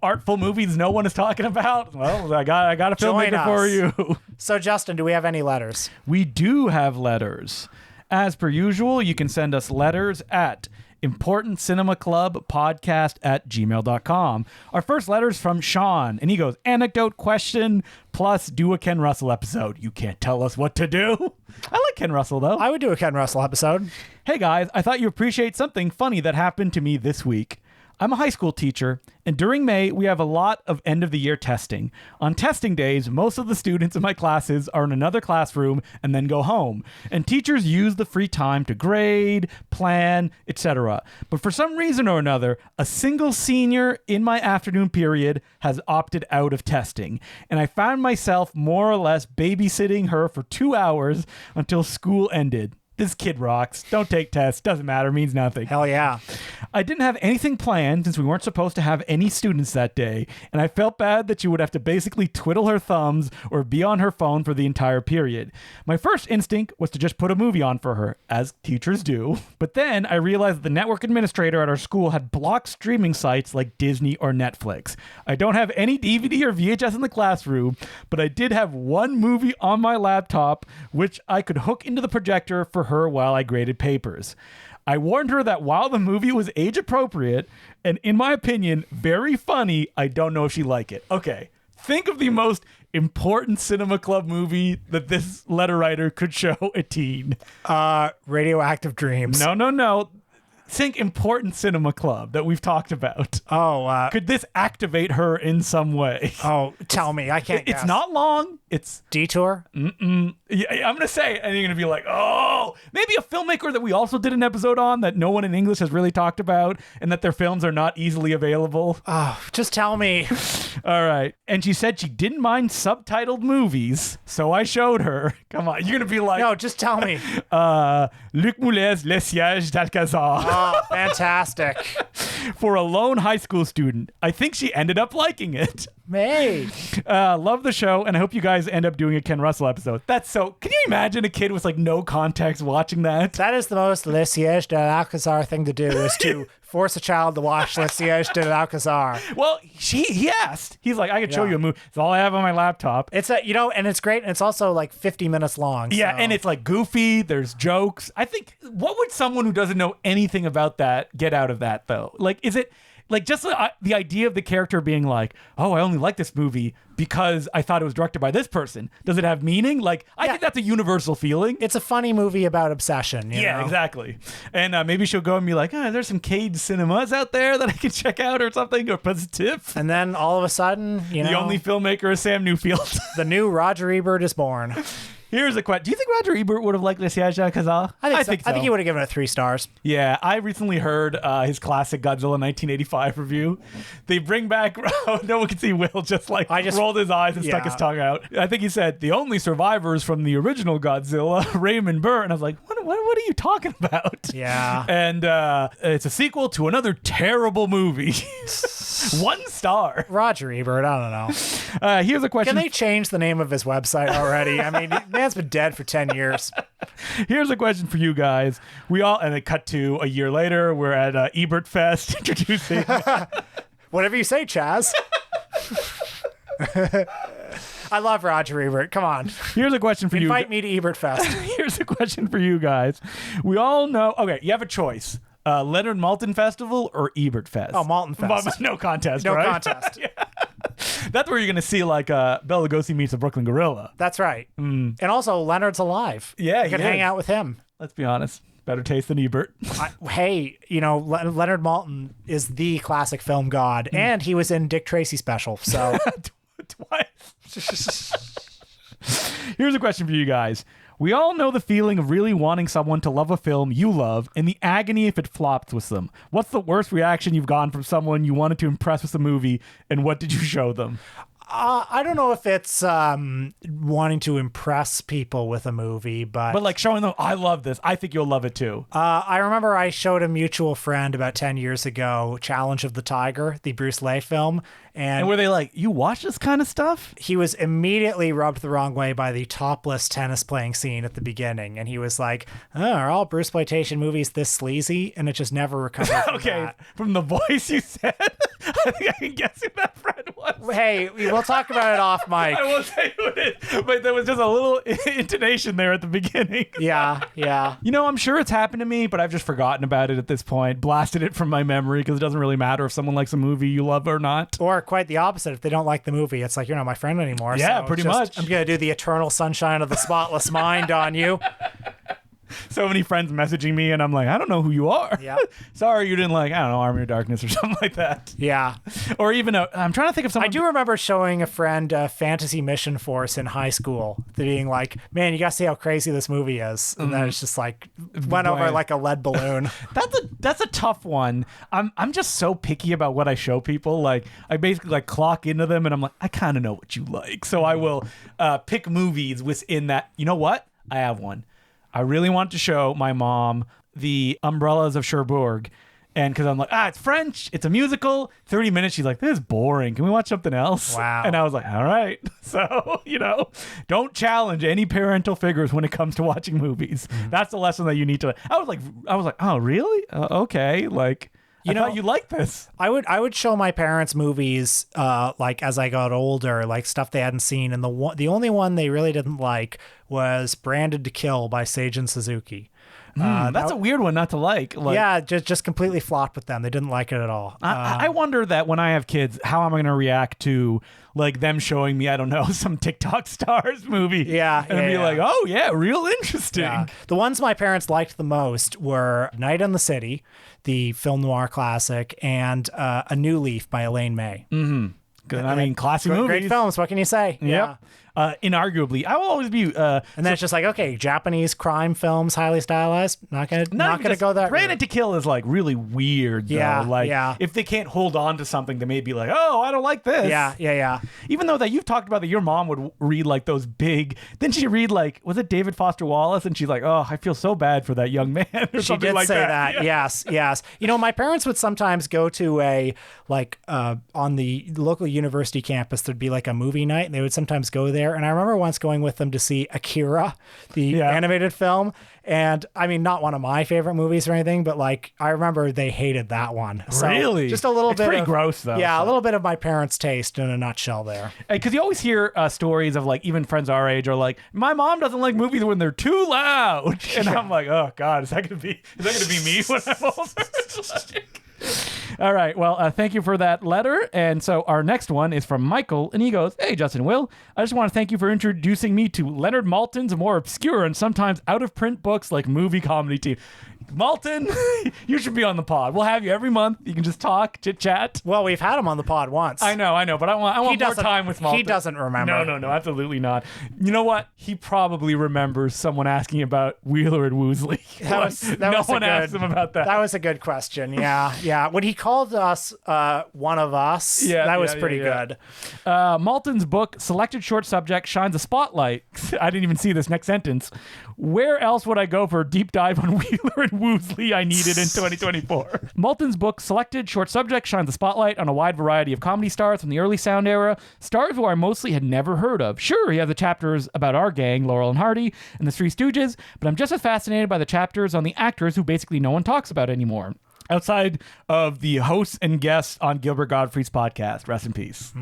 artful movies no one is talking about? Well, I got a filmmaker for you. So Justin, do we have any letters? We do have letters. As per usual, you can send us letters at importantcinemaclubpodcast@gmail.com. Our first letter is from Sean, and he goes, anecdote question plus do a Ken Russell episode. You can't tell us what to do. I like Ken Russell, though. I would do a Ken Russell episode. Hey, guys, I thought you appreciate something funny that happened to me this week. I'm a high school teacher, and during May, we have a lot of end-of-the-year testing. On testing days, most of the students in my classes are in another classroom and then go home, and teachers use the free time to grade, plan, etc. But for some reason or another, a single senior in my afternoon period has opted out of testing, and I found myself more or less babysitting her for 2 hours until school ended. This kid rocks. Don't take tests. Doesn't matter. Means nothing. Hell yeah. I didn't have anything planned since we weren't supposed to have any students that day, and I felt bad that she would have to basically twiddle her thumbs or be on her phone for the entire period. My first instinct was to just put a movie on for her, as teachers do, but then I realized the network administrator at our school had blocked streaming sites like Disney or Netflix. I don't have any DVD or VHS in the classroom, but I did have one movie on my laptop, which I could hook into the projector for her while I graded papers. I warned her that while the movie was age appropriate and in my opinion very funny, I don't know if she'd like it. Okay, think of the most important cinema club movie that this letter writer could show a teen. Radioactive Dreams. No. Think important cinema club that we've talked about. Could this activate her in some way? Tell me. I can't guess. It's not long. It's Detour? Yeah, I'm going to say, and you're going to be like, maybe a filmmaker that we also did an episode on that no one in English has really talked about and that their films are not easily available. Just tell me. All right. And she said she didn't mind subtitled movies, so I showed her. Come on, you're going to be like... No, just tell me. Luc Moulet's Les Sièges d'Alcazar. Fantastic. For a lone high school student. I think she ended up liking it. May. Love the show, and I hope you guys end up doing a Ken Russell episode. That's so... Can you imagine a kid with like no context watching that? That is the most Les Sièges d'Alcazar thing to do, is to force a child to watch Les Sièges d'Alcazar. Well, he asked. He's like, I could show you a movie. It's all I have on my laptop. It's and it's great, and it's also like 50 minutes long. Yeah, so. and it's like goofy. There's jokes. I think, what would someone who doesn't know anything about that get out of that, though? Like, is it... Like, just the idea of the character being like, I only like this movie because I thought it was directed by this person. Does it have meaning? Like, I think that's a universal feeling. It's a funny movie about obsession. You know? Exactly. And maybe she'll go and be like, there's some Cage cinemas out there that I can check out or something, or Positive. And then all of a sudden, the only filmmaker is Sam Newfield. The new Roger Ebert is born. Here's a question. Do you think Roger Ebert would have liked Les Sièges d'Alcazar? I think so. I think he would have given it 3 stars. Yeah, I recently heard his classic Godzilla 1985 review. They bring back... no one can see Will just rolled his eyes and stuck his tongue out. I think he said, the only survivors from the original Godzilla, Raymond Burr. And I was like, what are you talking about? Yeah. And it's a sequel to another terrible movie. 1 star. Roger Ebert, I don't know. Here's a question. Can they change the name of his website already? I mean, man's been dead for 10 years. Here's a question for you guys. And it cut to a year later. We're at Ebert Fest introducing... Whatever you say, Chaz. I love Roger Ebert. Come on. Here's a question for you. Invite me to Ebert Fest. Here's a question for you guys. We all know. Okay, you have a choice: Leonard Maltin Festival or Ebert Fest. Oh, Maltin Fest. No contest. No right? contest. Yeah. That's where you're going to see like Bela Lugosi meets a Brooklyn Gorilla. That's right. And also, Leonard's alive. Yeah, you can hang out with him. Let's be honest. Better taste than Ebert. Hey, Leonard Maltin is the classic film god, and he was in Dick Tracy special. So twice. Here's a question for you guys. We all know the feeling of really wanting someone to love a film you love and the agony if it flops with them. What's the worst reaction you've gotten from someone you wanted to impress with a movie, and what did you show them? I don't know if it's wanting to impress people with a movie, but like showing them, I love this. I think you'll love it too. I remember I showed a mutual friend about 10 years ago, Challenge of the Tiger, the Bruce Lee film. And were they like, you watch this kind of stuff? He was immediately rubbed the wrong way by the topless tennis playing scene at the beginning. And he was like, are all Bruceploitation movies this sleazy? And it just never recovered from that. From the voice you said, I think I can guess who that friend was. Hey, we'll talk about it off mic. I won't say who it is, but there was just a little intonation there at the beginning. Yeah. I'm sure it's happened to me, but I've just forgotten about it at this point. Blasted it from my memory because it doesn't really matter if someone likes a movie you love or not. Or quite the opposite. If they don't like the movie, it's like, you're not my friend anymore. Yeah, so pretty much. I'm going to do the eternal sunshine of the spotless mind on you. So many friends messaging me, and I'm like, I don't know who you are. Yeah. Sorry you didn't like, I don't know, Army of Darkness or something like that. Yeah. Or even, I'm trying to think of someone. I do remember showing a friend Fantasy Mission Force in high school, being like, man, you got to see how crazy this movie is. And then it's just like, went over like a lead balloon. That's a tough one. I'm just so picky about what I show people. Like, I basically like clock into them, and I'm like, I kind of know what you like. So I will pick movies within that. You know what? I have one. I really want to show my mom The Umbrellas of Cherbourg. And because I'm like, it's French. It's a musical. 30 minutes. She's like, this is boring. Can we watch something else? Wow. And I was like, all right. So, don't challenge any parental figures when it comes to watching movies. Mm-hmm. That's the lesson that you need to. I was like, oh, really? Okay. Like, I thought you liked this. I would show my parents movies like as I got older, like stuff they hadn't seen, and the only one they really didn't like was Branded to Kill by Seijun Suzuki. That's a weird one not to like. Yeah, just completely flopped with them. They didn't like it at all. I wonder that when I have kids, how am I going to react to like them showing me, I don't know, some TikTok stars movie. Yeah. And be like, oh yeah, real interesting. Yeah. The ones my parents liked the most were Night in the City, the film noir classic, and A New Leaf by Elaine May. Mm-hmm. Good. I mean, classy movies. Great films. What can you say? Yep. Inarguably, I will always be. And then it's just like, okay, Japanese crime films, highly stylized. Not gonna go that. Branded to Kill is like really weird. Though. Yeah. If they can't hold on to something, they may be like, oh, I don't like this. Yeah. Even though that you've talked about that, your mom would read like those big. Didn't she read like, was it David Foster Wallace? And she's like, oh, I feel so bad for that young man. Or she did like say that. Yeah. Yes. My parents would sometimes go to a on the local university campus. There'd be like a movie night, and they would sometimes go there. And I remember once going with them to see Akira, the animated film. And I mean, not one of my favorite movies or anything, but like I remember they hated that one. So really? Just a little bit. Pretty gross though. Yeah, so. A little bit of my parents' taste in a nutshell there. Because you always hear stories of like even friends our age are like, my mom doesn't like movies when they're too loud, and I'm like, oh god, is that gonna be me when I'm older? All right. Well, thank you for that letter. And so our next one is from Michael, and he goes, hey, Justin Will, I just want to thank you for introducing me to Leonard Maltin's more obscure and sometimes out-of-print books like Movie Comedy Team. Maltin, you should be on the pod. We'll have you every month. You can just talk, chit-chat. Well, we've had him on the pod once. I know, but I want more time with Maltin. He doesn't remember. No, absolutely not. You know what? He probably remembers someone asking about Wheeler and Woosley. No one asked him about that. That was a good question. Yeah. When he called us one of us, that was pretty good. Maltin's book, Selected Short Subject, shines a spotlight. I didn't even see this next sentence. Where else would I go for a deep dive on Wheeler and Woosley I needed in 2024? Maltin's book, Selected Short Subject, shines a spotlight on a wide variety of comedy stars from the early sound era, stars who I mostly had never heard of. Sure, he has the chapters about our gang, Laurel and Hardy, and the Three Stooges, but I'm just as fascinated by the chapters on the actors who basically no one talks about anymore. outside of the hosts and guests on Gilbert Gottfried's podcast. Rest in peace.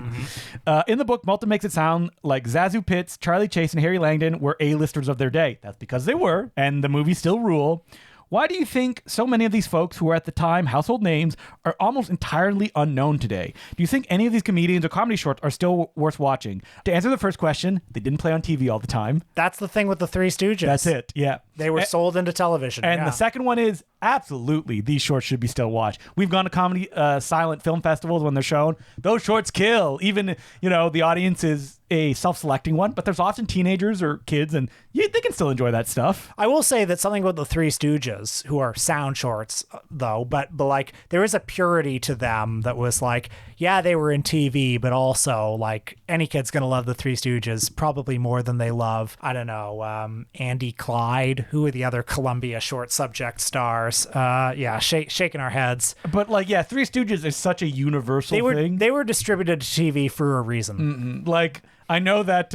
In the book, Malta makes it sound like Zazu Pitts, Charlie Chase, and Harry Langdon were A-listers of their day. That's because they were, and the movies still rule. Why do you think so many of these folks who were at the time household names are almost entirely unknown today? Do you think any of these comedians or comedy shorts are still worth watching? To answer the first question, they didn't play on TV all the time. That's the thing with the Three Stooges. That's it, yeah. They were sold into television. And the second one is, absolutely, these shorts should be still watched. We've gone to comedy silent film festivals when they're shown. Those shorts kill. Even, the audience is a self-selecting one, but there's often teenagers or kids, and they can still enjoy that stuff. I will say that something about the Three Stooges, who are sound shorts, though, but like there is a purity to them that was like, yeah, they were in TV, but also like any kid's gonna love the Three Stooges probably more than they love, I don't know, Andy Clyde, who are the other Columbia short subject stars. Shaking our heads. But Three Stooges is such a universal thing. They were distributed to TV for a reason. I know that,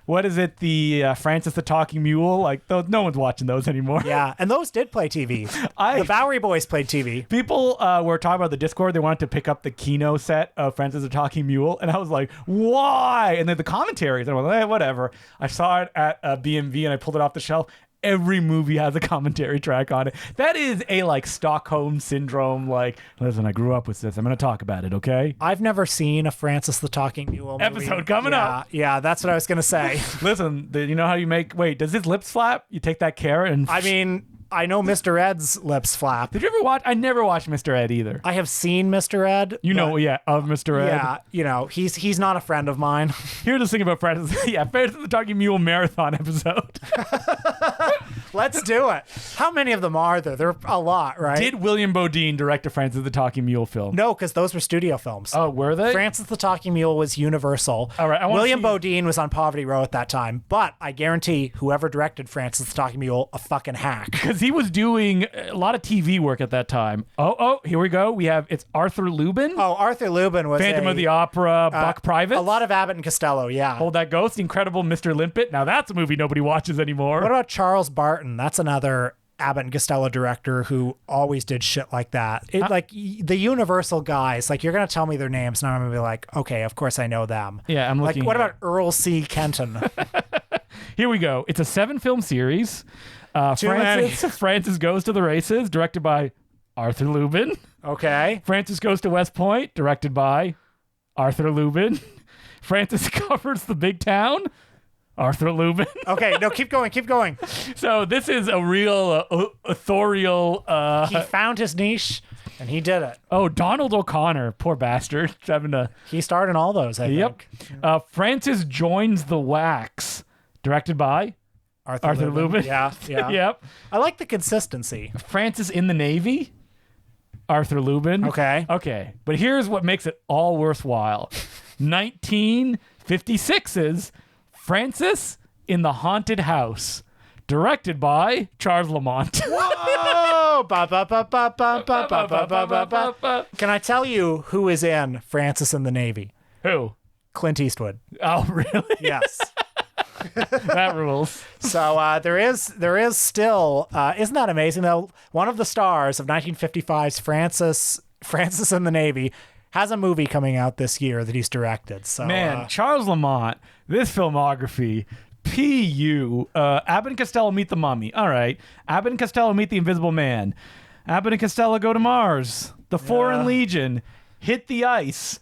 what is it, the Francis the Talking Mule? No one's watching those anymore. Yeah, and those did play TV. The Bowery Boys played TV. People were talking about the Discord. They wanted to pick up the Kino set of Francis the Talking Mule, and I was like, why? And then the commentaries, I was like, whatever. I saw it at BMV, and I pulled it off the shelf. Every movie has a commentary track on it. That is a Stockholm syndrome. Listen, I grew up with this. I'm going to talk about it, okay? I've never seen a Francis the Talking Mule movie. Episode coming up. Yeah, that's what I was going to say. Listen, you know how you make... Wait, does his lips flap? You take that carrot and... I mean... I know Mr. Ed's lips flap. Did you ever watch? I never watched Mr. Ed either. I have seen Mr. Ed. Of Mr. Ed. Yeah, he's not a friend of mine. Here's the thing about Francis. Francis the Talking Mule marathon episode. Let's do it. How many of them are there? There are a lot, right? Did William Bodine direct a Francis the Talking Mule film? No, because those were studio films. Oh, were they? Francis the Talking Mule was Universal. All right, William Bodine was on Poverty Row at that time, but I guarantee whoever directed Francis the Talking Mule, a fucking hack. Because he was doing a lot of TV work at that time. Oh, here we go. It's Arthur Lubin. Oh, Arthur Lubin was Phantom of the Opera, Buck Private. A lot of Abbott and Costello, yeah. Hold That Ghost, The Incredible Mr. Limpet. Now that's a movie nobody watches anymore. What about Charles Barton? That's another Abbott and Costello director who always did shit like that. The Universal guys, you're going to tell me their names and I'm going to be like, okay, of course I know them. Yeah, I'm looking. What about Earl C. Kenton? Here we go. It's a 7-film series. Francis Goes to the Races, directed by Arthur Lubin. Okay. Francis Goes to West Point, directed by Arthur Lubin. Francis Covers the Big Town, Arthur Lubin. Okay, no, keep going. So this is a real authorial... he found his niche, and he did it. Oh, Donald O'Connor, poor bastard. He starred in all those, I think. Francis Joins the Wax, directed by... Arthur Lubin. Yeah. Yep. I like the consistency. Francis in the Navy, Arthur Lubin. Okay. But here's what makes it all worthwhile. 1956's Francis in the Haunted House, directed by Charles Lamont. Whoa! Can I tell you who is in Francis in the Navy? Who? Clint Eastwood. Oh, really? Yes. That rules. So there is still, isn't that amazing though? One of the stars of 1955's Francis in the Navy has a movie coming out this year that he's directed. So man, Charles Lamont, this filmography, Abbott and Costello Meet the Mummy. All right. Abbott and Costello Meet the Invisible Man. Abbott and Costello Go to Mars. The Foreign Legion. Hit the Ice.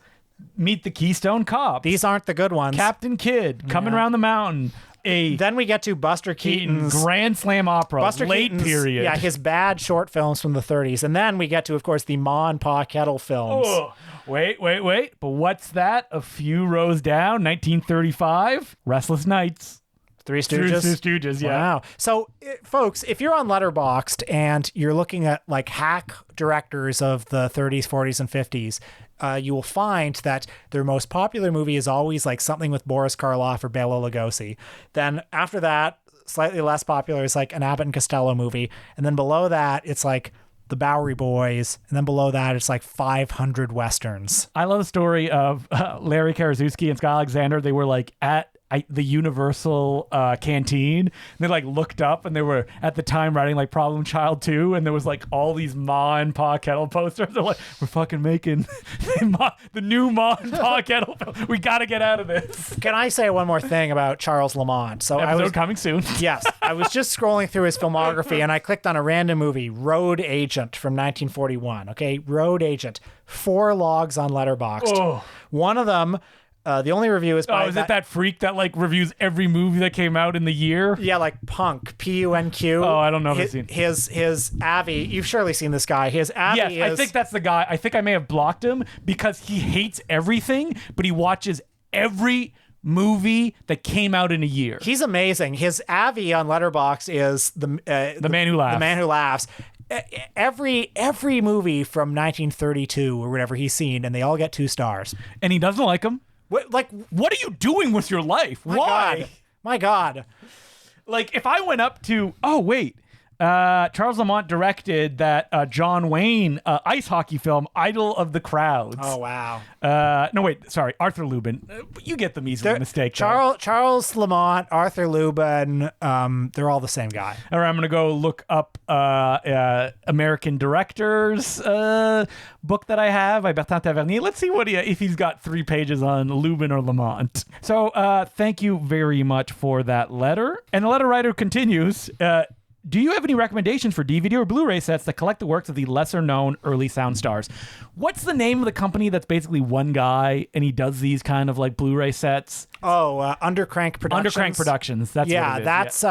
Meet the Keystone Cops. These aren't the good ones. Captain Kidd, Coming Around the Mountain. Then we get to Buster Keaton's Grand Slam opera, late period. Yeah, his bad short films from the 30s. And then we get to, of course, the Ma and Pa Kettle films. Oh, wait. But what's that? A few rows down, 1935, Restless Nights. Three Stooges? Three Stooges, yeah. Wow. So, folks, if you're on Letterboxd and you're looking at hack directors of the 30s, 40s, and 50s, you will find that their most popular movie is always something with Boris Karloff or Bela Lugosi. Then after that, slightly less popular is an Abbott and Costello movie. And then below that, it's the Bowery Boys. And then below that, it's 500 Westerns. I love the story of Larry Karaszewski and Scott Alexander. They were at the Universal canteen. And they like looked up and they were at the time writing like Problem Child 2, and there was like all these Ma and Pa Kettle posters. They're like, we're fucking making the new Ma and Pa Kettle film. We got to get out of this. Can I say one more thing about Charles Lamont? So Episode coming soon. Yes, I was just scrolling through his filmography and I clicked on a random movie, Road Agent from 1941. Okay, Road Agent. 4 logs on Letterboxd. Oh. One of them, the only review is by is it that freak that like reviews every movie that came out in the year? Yeah, like Punk, Punq. Oh, I don't know if I've seen his Avi. You've surely seen this guy. His Avi yes, is... I think that's the guy. I think I may have blocked him because he hates everything, but he watches every movie that came out in a year. He's amazing. His Avi on Letterboxd is the Man Who Laughs. The Man Who Laughs. Every movie from 1932 or whatever he's seen, and they all get 2 stars. And he doesn't like them. What are you doing with your life? Why? My God. Like, if I went up to, Charles Lamont directed that John Wayne ice hockey film, Idol of the Crowds. Oh, wow. Arthur Lubin. You get them easily mistaken. Charles Lamont, Arthur Lubin, they're all the same guy. All right, I'm going to go look up American Directors book that I have by Bertrand Tavernier. Let's see if he's got 3 pages on Lubin or Lamont. So thank you very much for that letter. And the letter writer continues, do you have any recommendations for DVD or Blu-ray sets that collect the works of the lesser-known early sound stars? What's the name of the company that's basically one guy and he does these kind of like Blu-ray sets? Oh, Undercrank Productions. Undercrank Productions. That's what it is. That's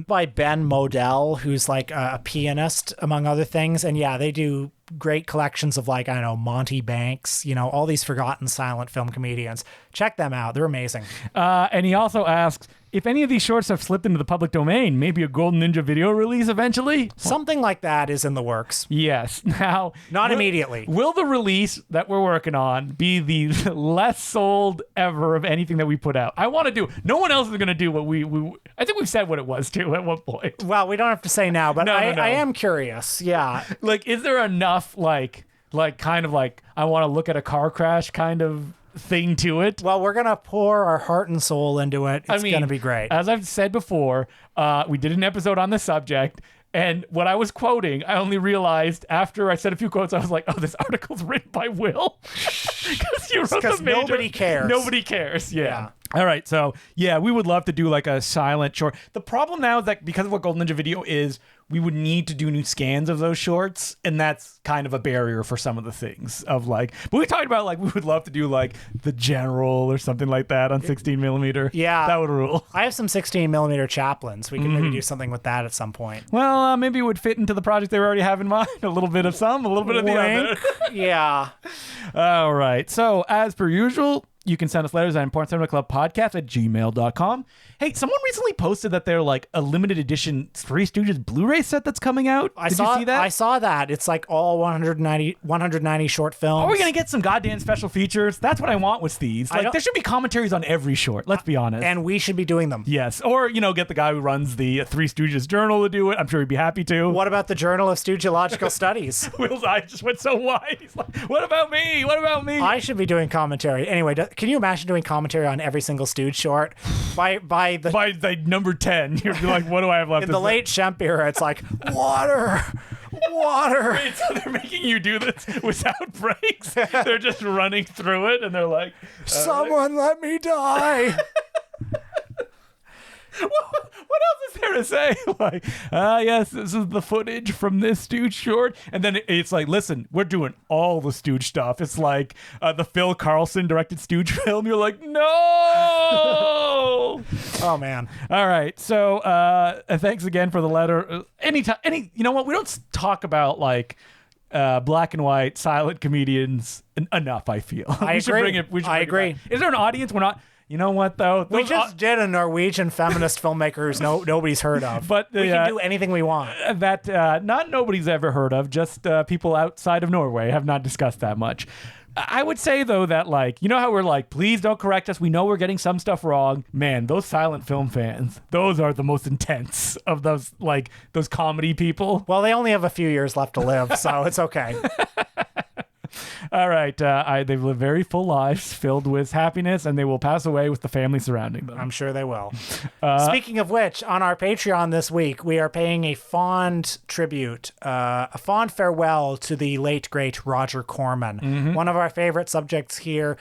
by Ben Modell, who's like a pianist, among other things. And yeah, they do great collections of like, I don't know, Monty Banks, all these forgotten silent film comedians. Check them out. They're amazing. And he also asks, if any of these shorts have slipped into the public domain, maybe a Golden Ninja video release eventually? Something like that is in the works. Yes. Now, not immediately. Will the release that we're working on be the less sold ever of anything that we put out? I want to do. No one else is going to do what we. I think we've said what it was too at one point. Well, we don't have to say now, but No. I am curious. Yeah. Like, is there enough like kind of like I want to look at a car crash kind of thing to it? Well, we're gonna pour our heart and soul into it. It's gonna be great. As I've said before, we did an episode on the subject, and what I was quoting, I only realized after I said a few quotes, I was like, oh, this article's written by Will. Because nobody cares. Nobody cares. Yeah. All right. So yeah, we would love to do like a silent short. The problem now is that because of what Golden Ninja Video is, we would need to do new scans of those shorts, and that's kind of a barrier for some of the things of like, but we talked about like we would love to do like the General or something like that on 16 millimeter. Yeah, that would rule. I have some 16 millimeter Chaplins. We can maybe do something with that at some point. Well, maybe it would fit into the project they already have in mind. A little bit of some, a little bit of the other. Yeah. All right. So as per usual, you can send us letters at importantcinemaclubpodcast@gmail.com. Hey, someone recently posted that they're like a limited edition Three Stooges Blu-ray set that's coming out. Did you see that? I saw that. It's like all 190 short films. Are we going to get some goddamn special features? That's what I want with these. Like, there should be commentaries on every short. Let's be honest. And we should be doing them. Yes. Or, get the guy who runs the Three Stooges Journal to do it. I'm sure he'd be happy to. What about the Journal of Stoogeological Studies? Will's eye just went so wide. He's like, what about me? What about me? I should be doing commentary. Anyway, can you imagine doing commentary on every single Stooge short? By the number 10, you're like, what do I have left? In the late Shemp era, it's like, water. Wait, so they're making you do this without breaks? They're just running through it, and they're like, someone let me die. What else is there to say? Like, yes, this is the footage from this Stooge short. And then it's like, listen, we're doing all the Stooge stuff. It's like the Phil Carlson directed Stooge film. You're like, no! Oh, man. All right. So thanks again for the letter. You know what? We don't talk about like black and white silent comedians enough, I feel. I agree. I agree. Is there an audience? We're not... You know what, though? We just did a Norwegian feminist filmmaker who's nobody's heard of. But we can do anything we want. That not nobody's ever heard of. Just people outside of Norway have not discussed that much. I would say, though, that, like, you know how we're like, please don't correct us. We know we're getting some stuff wrong. Man, those silent film fans, those are the most intense of those comedy people. Well, they only have a few years left to live, so it's okay. All right. They've lived very full lives filled with happiness, and they will pass away with the family surrounding them. I'm sure they will. Speaking of which, on our Patreon this week, we are paying a fond tribute, a fond farewell to the late, great Roger Corman. One of our favorite subjects here,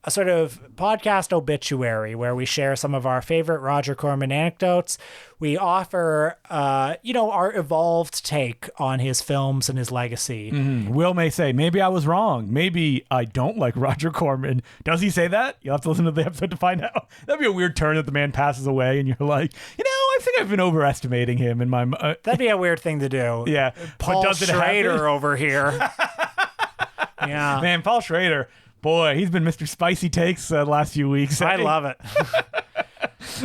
a sort of podcast obituary where we share some of our favorite Roger Corman anecdotes. We offer, our evolved take on his films and his legacy. Will may say, maybe I was wrong. Maybe I don't like Roger Corman. Does he say that? You'll have to listen to the episode to find out. That'd be a weird turn that the man passes away and you're like, I think I've been overestimating him in my... That'd be a weird thing to do. Yeah. Paul Schrader over here. Yeah. Man, Paul Schrader... Boy, he's been Mr. Spicy Takes the last few weeks. I love it.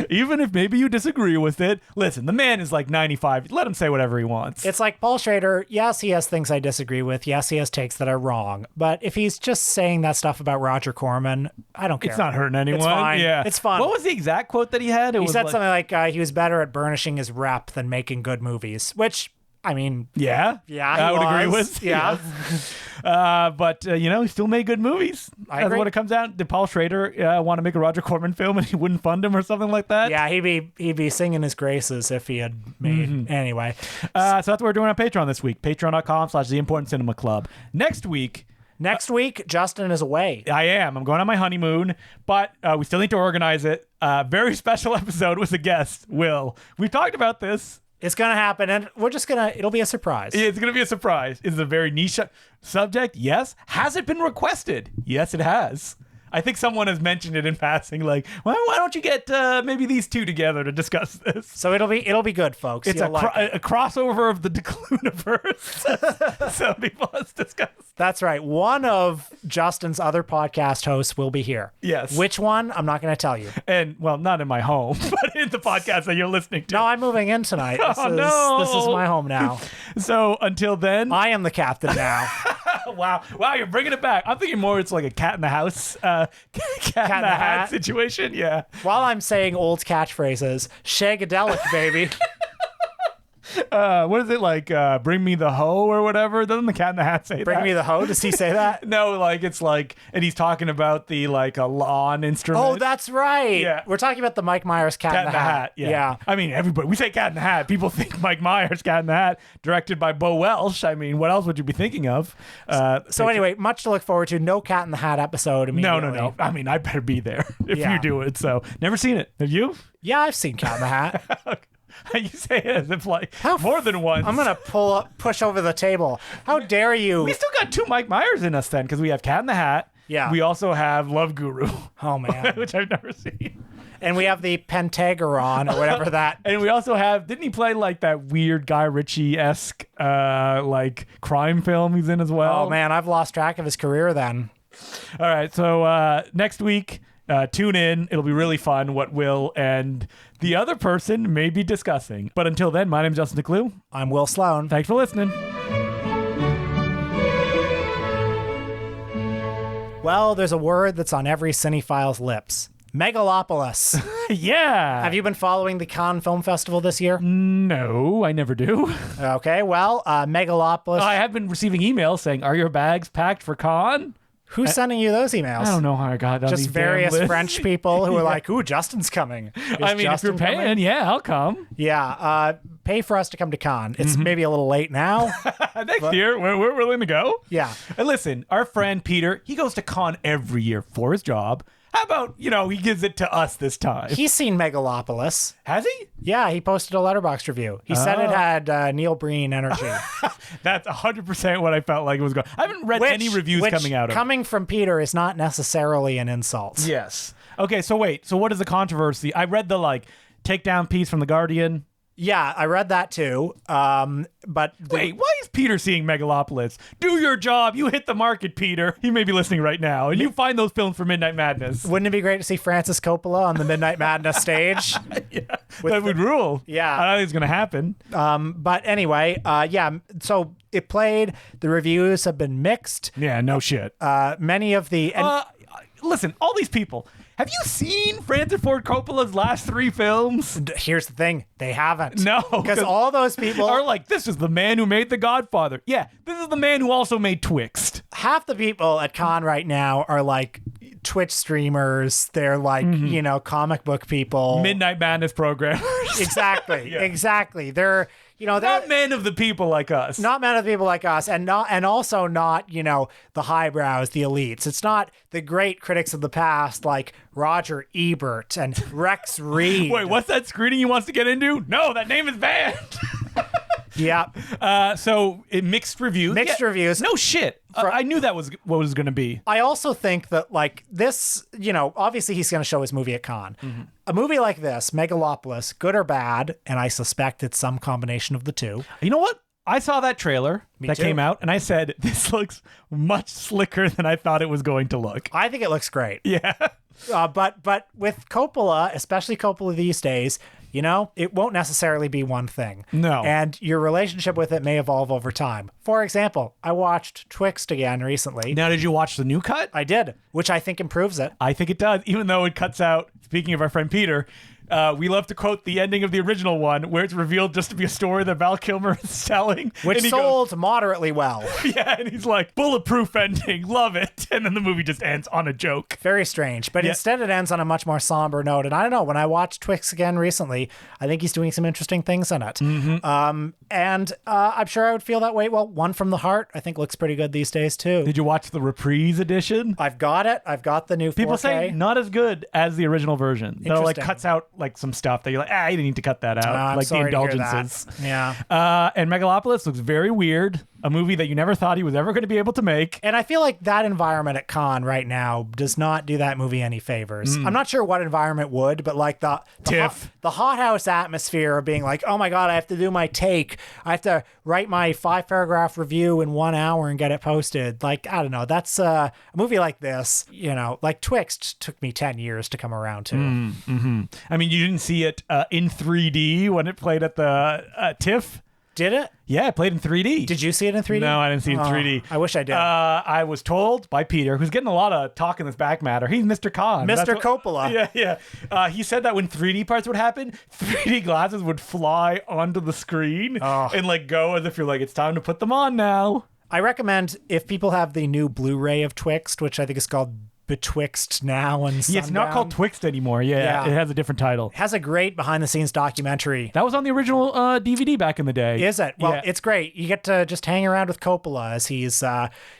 Even if maybe you disagree with it, listen, the man is like 95. Let him say whatever he wants. It's like Paul Schrader, yes, he has things I disagree with. Yes, he has takes that are wrong. But if he's just saying that stuff about Roger Corman, I don't care. It's not hurting anyone. It's fine. Yeah. It's fun. What was the exact quote that he had? He said something like he was better at burnishing his rep than making good movies, which... I mean, yeah, I would agree with. Yeah, but he still made good movies. I agree. When it comes out, did Paul Schrader want to make a Roger Corman film and he wouldn't fund him or something like that? Yeah, he'd be singing his graces if he had made anyway. So that's what we're doing on Patreon this week. Patreon.com/The Important Cinema Club. Next week, Justin is away. I am. I'm going on my honeymoon, but we still need to organize it. Very special episode with a guest, Will. We've talked about this. It's going to happen, and it'll be a surprise. It's going to be a surprise. It's a very niche subject, yes. Has it been requested? Yes, it has. I think someone has mentioned it in passing, like, why don't you get maybe these two together to discuss this? So it'll be good, folks. It's a crossover of the Decluniverse. Some people has discussed. That's right. One of Justin's other podcast hosts will be here. Yes. Which one? I'm not going to tell you. And, well, not in my home, but in the podcast that you're listening to. No, I'm moving in tonight. No. This is my home now. So until then. I am the captain now. Wow, you're bringing it back. I'm thinking more it's like a cat in the house, cat in the hat situation. Yeah. While I'm saying old catchphrases, shagadelic, baby. What is it like? Bring me the hoe or whatever. Doesn't the Cat in the Hat say Bring that? me the hoe? Does he say that? No, it's like, and he's talking about the a lawn instrument. Oh, that's right. Yeah. We're talking about the Mike Myers Cat in the Hat. Yeah. I mean, everybody, we say Cat in the Hat. People think Mike Myers Cat in the Hat, directed by Bo Welsh. I mean, what else would you be thinking of? So anyway, much to look forward to. No Cat in the Hat episode immediately. No. I mean, I better be there if you do it. So never seen it. Have you? Yeah, I've seen Cat in the Hat. You say it as if more than once. I'm gonna push over the table. How dare you? We still got two Mike Myers in us then, because we have Cat in the Hat. Yeah. We also have Love Guru. Oh man, which I've never seen. And we have the Pentagon or whatever that. And we also have. Didn't he play that weird Guy Ritchie-esque crime film he's in as well? Oh man, I've lost track of his career then. All right, so next week. Tune in. It'll be really fun what Will and the other person may be discussing. But until then, my name's Justin DeClue. I'm Will Sloan. Thanks for listening. Well, there's a word that's on every cinephile's lips. Megalopolis. Yeah. Have you been following the Cannes Film Festival this year? No, I never do. Okay, well, Megalopolis. I have been receiving emails saying, are your bags packed for Cannes? Who's sending you those emails? I don't know how I got on Just these various damn lists. French people who are like, ooh, Justin's coming. I mean, if you're paying, yeah, I'll come. Yeah, pay for us to come to Cannes. It's maybe a little late now. Next year, we're willing to go. Yeah. And listen, our friend Peter, he goes to Cannes every year for his job. How about, he gives it to us this time? He's seen Megalopolis. Has he? Yeah, he posted a Letterboxd review. He said it had Neil Breen energy. That's 100% what I felt like it was going. I haven't read any reviews coming out of it. Coming from Peter is not necessarily an insult. Yes. Okay, so wait. So what is the controversy? I read the takedown piece from The Guardian. Yeah, I read that too. But wait, why is Peter seeing Megalopolis? Do your job. You hit the market, Peter. He may be listening right now, and you find those films for Midnight Madness. Wouldn't it be great to see Francis Coppola on the Midnight Madness stage? Yeah, that would rule. Yeah, I don't think it's gonna happen. But anyway, yeah. So it played. The reviews have been mixed. Yeah, no shit. Many of the. listen, all these people. Have you seen Francis Ford Coppola's last 3 films? Here's the thing. They haven't. No. Because all those people are like, this is the man who made The Godfather. Yeah, this is the man who also made Twixt. Half the people at Cannes right now are like Twitch streamers. They're like, comic book people. Midnight Madness programmers. Exactly. Yeah. Exactly. They're not men of the people like us. Not men of the people like us, and also not, the highbrows, the elites. It's not the great critics of the past like Roger Ebert and Rex Reed. Wait, what's that screening he wants to get into? No, that name is banned. Yeah. So mixed reviews. Mixed reviews. No shit. I knew that was what was going to be. I also think that like this, obviously he's going to show his movie at Cannes. Mm-hmm. A movie like this, Megalopolis, good or bad, and I suspect it's some combination of the two. You know what? I saw that trailer that too. Came out, and I said, this looks much slicker than I thought it was going to look. I think it looks great. Yeah. But with Coppola, especially Coppola these days, it won't necessarily be one thing. No. And your relationship with it may evolve over time. For example, I watched Twixt again recently. Now, did you watch the new cut? I did, which I think improves it. I think it does, even though it cuts out, speaking of our friend Peter, we love to quote the ending of the original one, where it's revealed just to be a story that Val Kilmer is telling. Which sold moderately well. Yeah, and he's like, bulletproof ending, love it. And then the movie just ends on a joke. Very strange. But instead it ends on a much more somber note. And I don't know, when I watched Twixt again recently, I think he's doing some interesting things in it. Mm-hmm. And I'm sure I would feel that way. Well, One from the Heart, I think looks pretty good these days too. Did you watch the Reprise edition? I've got it. I've got the new 4K. People say not as good as the original version. Though, like, cuts out like some stuff that you're like, you didn't need to cut that out. Like the indulgences. Yeah. And Megalopolis looks very weird. A movie that you never thought he was ever going to be able to make. And I feel like that environment at Cannes right now does not do that movie any favors. I'm not sure what environment would, but like the hothouse atmosphere of being like, oh my God, I have to do my take. I have to write my 5-paragraph review in 1 hour and get it posted. Like, I don't know. That's a movie like this, like Twixt took me 10 years to come around to. Mm-hmm. I mean, you didn't see it in 3D when it played at the TIFF. Did it? Yeah, it played in 3D. Did you see it in 3D? No, I didn't see it in 3D. I wish I did. I was told by Peter, who's getting a lot of talk in this back matter. He's Mr. Khan. Mr. Coppola. Yeah. He said that when 3D parts would happen, 3D glasses would fly onto the screen and like go as if you're like, it's time to put them on now. I recommend if people have the new Blu-ray of Twixt, which I think is called Betwixt Now and Sundown. Yeah, it's not called Twixt anymore. Yeah, it has a different title. It has a great behind-the-scenes documentary. That was on the original DVD back in the day. Is it? Well, It's great. You get to just hang around with Coppola as he's,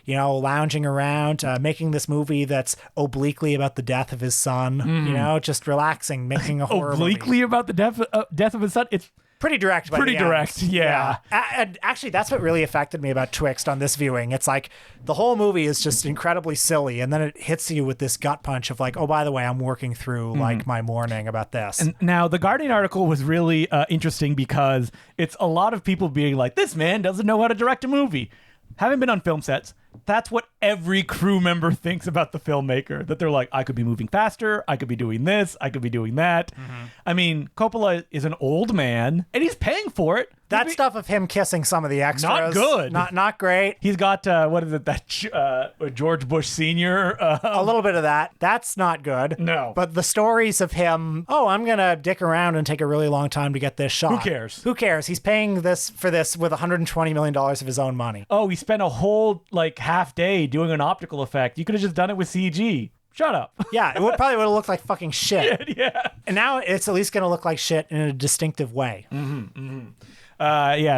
lounging around, making this movie that's obliquely about the death of his son. Just relaxing, making a horror obliquely movie. about the death of his son. It's pretty direct. Pretty direct, yeah. And actually, that's what really affected me about Twixt on this viewing. It's like the whole movie is just incredibly silly, and then it hits you with this gut punch of like, oh, by the way, I'm working through like my mourning about this. And now, the Guardian article was really interesting because it's a lot of people being like, this man doesn't know how to direct a movie. Having been on film sets, that's what every crew member thinks about the filmmaker. That they're like, I could be moving faster, I could be doing this, I could be doing that. Mm-hmm. I mean, Coppola is an old man, and he's paying for it. That stuff of him kissing some of the extras. Not good. Not great. He's got, what is it, that George Bush Sr.? A little bit of that. That's not good. No. But the stories of him, I'm going to dick around and take a really long time to get this shot. Who cares? He's paying for this with $120 million of his own money. Oh, he spent a whole, half day doing an optical effect. You could have just done it with CG. Shut up. Yeah, it probably would have looked like fucking shit. Yeah. And now it's at least going to look like shit in a distinctive way. Mm-hmm, mm-hmm.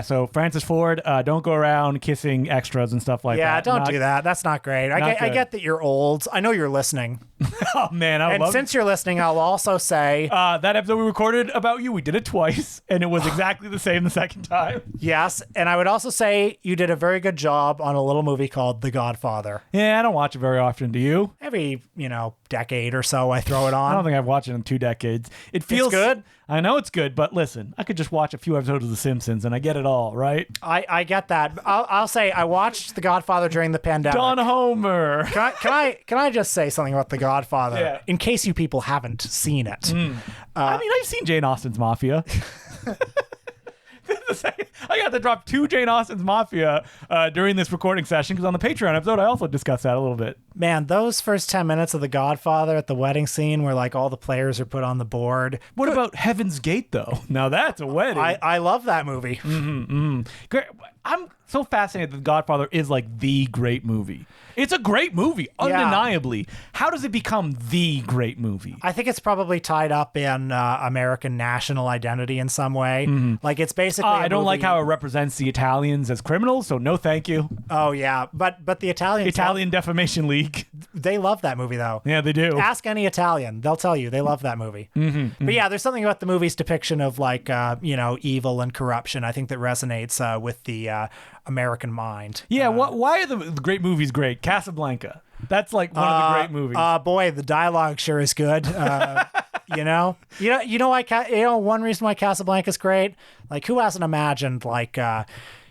So Francis Ford, don't go around kissing extras and stuff like that. Yeah, don't do that. That's not great. I get that you're old. I know you're listening. Oh, man, I love it. Since you're listening, I'll also say... that episode we recorded about you, we did it twice, and it was exactly the same the second time. Yes, and I would also say you did a very good job on a little movie called The Godfather. Yeah, I don't watch it very often. Do you? Every, decade or so I throw it on. I don't think I've watched it in 2 decades. It feels good. I know it's good, but listen, I could just watch a few episodes of The Simpsons and I get it all, right? I get that. I'll say I watched The Godfather during the pandemic. Don Homer. Can I just say something about The Godfather? Yeah. In case you people haven't seen it. I mean, I've seen Jane Austen's Mafia. I got to drop 2 Jane Austen's Mafia during this recording session because on the Patreon episode I also discussed that a little bit. Man, those first 10 minutes of The Godfather at the wedding scene where like all the players are put on the board. What about Heaven's Gate though? Now that's a wedding. I love that movie. Great. I'm so fascinated that The Godfather is like the great movie. It's a great movie, undeniably. How does it become the great movie? I think it's probably tied up in American national identity in some way. Like it's basically. I don't like how it represents the Italians as criminals, so no, thank you. Oh yeah, but the Italian Defamation League. They love that movie though. Yeah, they do. Ask any Italian; they'll tell you they love that movie. But yeah, there's something about the movie's depiction of like evil and corruption. I think that resonates with the American mind. Yeah, why are the great movies great? Casablanca. That's like one of the great movies. Boy, the dialogue sure is good. You know why? One reason why Casablanca's great. Like, who hasn't imagined like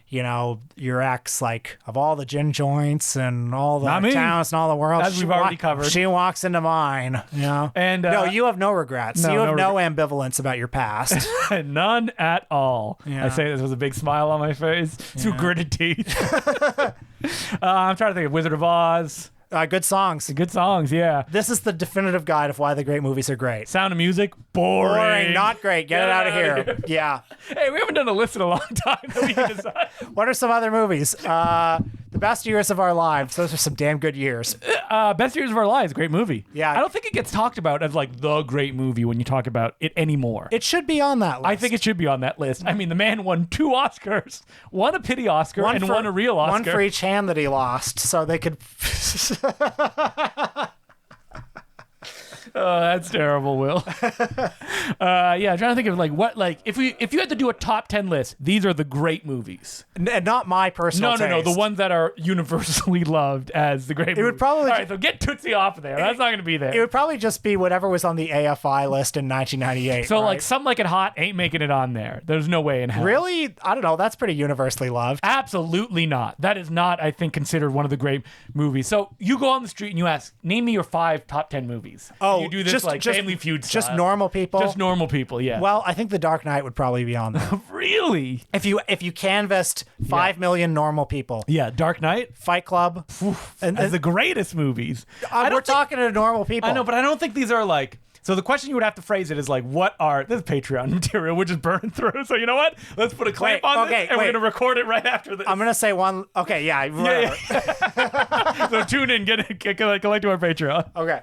your ex, like, of all the gin joints and all the towns and all the world, as we've already covered, she walks into mine. And no, you have no regrets. You have no ambivalence about your past. None at all. I say this with a big smile on my face through gritted teeth. I'm trying to think of Wizard of Oz. Good songs. Good songs, yeah. This is the definitive guide of why the great movies are great. Sound of Music, boring. Not great. Get it out of here. Yeah. Hey, we haven't done a list in a long time that we can decide. What are some other movies? The Best Years of Our Lives. Those are some damn good years. Best Years of Our Lives, great movie. Yeah. I don't think it gets talked about as like the great movie when you talk about it anymore. It should be on that list. I think it should be on that list. I mean, the man won 2 Oscars, one a pity Oscar and one a real Oscar. One for each hand that he lost, so they could... Oh, that's terrible, Will. Yeah, I'm trying to think of like what, like if you had to do a top 10 list, these are the great movies. Not my personal taste. No, the ones that are universally loved as the great movies. It would probably... All right, so get Tootsie off of there. That's not going to be there. It would probably just be whatever was on the AFI list in 1998. So like Something Like It Hot ain't making it on there. There's no way in hell. Really? I don't know. That's pretty universally loved. Absolutely not. That is not, I think, considered one of the great movies. So you go on the street and you ask, name me your 5 top 10 movies. Oh, you do this just Family Feud style. Just normal people? Just normal people, yeah. Well, I think The Dark Knight would probably be on there. Really? If you canvassed 5 million normal people. Yeah, Dark Knight. Fight Club. And the greatest movies. We're talking to normal people. I know, but I don't think these are like... So the question you would have to phrase it is like, what are... This is Patreon material. We're just burning through. So you know what? Let's put a clamp on this, and we're going to record it right after this. I'm going to say one... Okay, yeah. So tune in. Collect to our Patreon. Okay.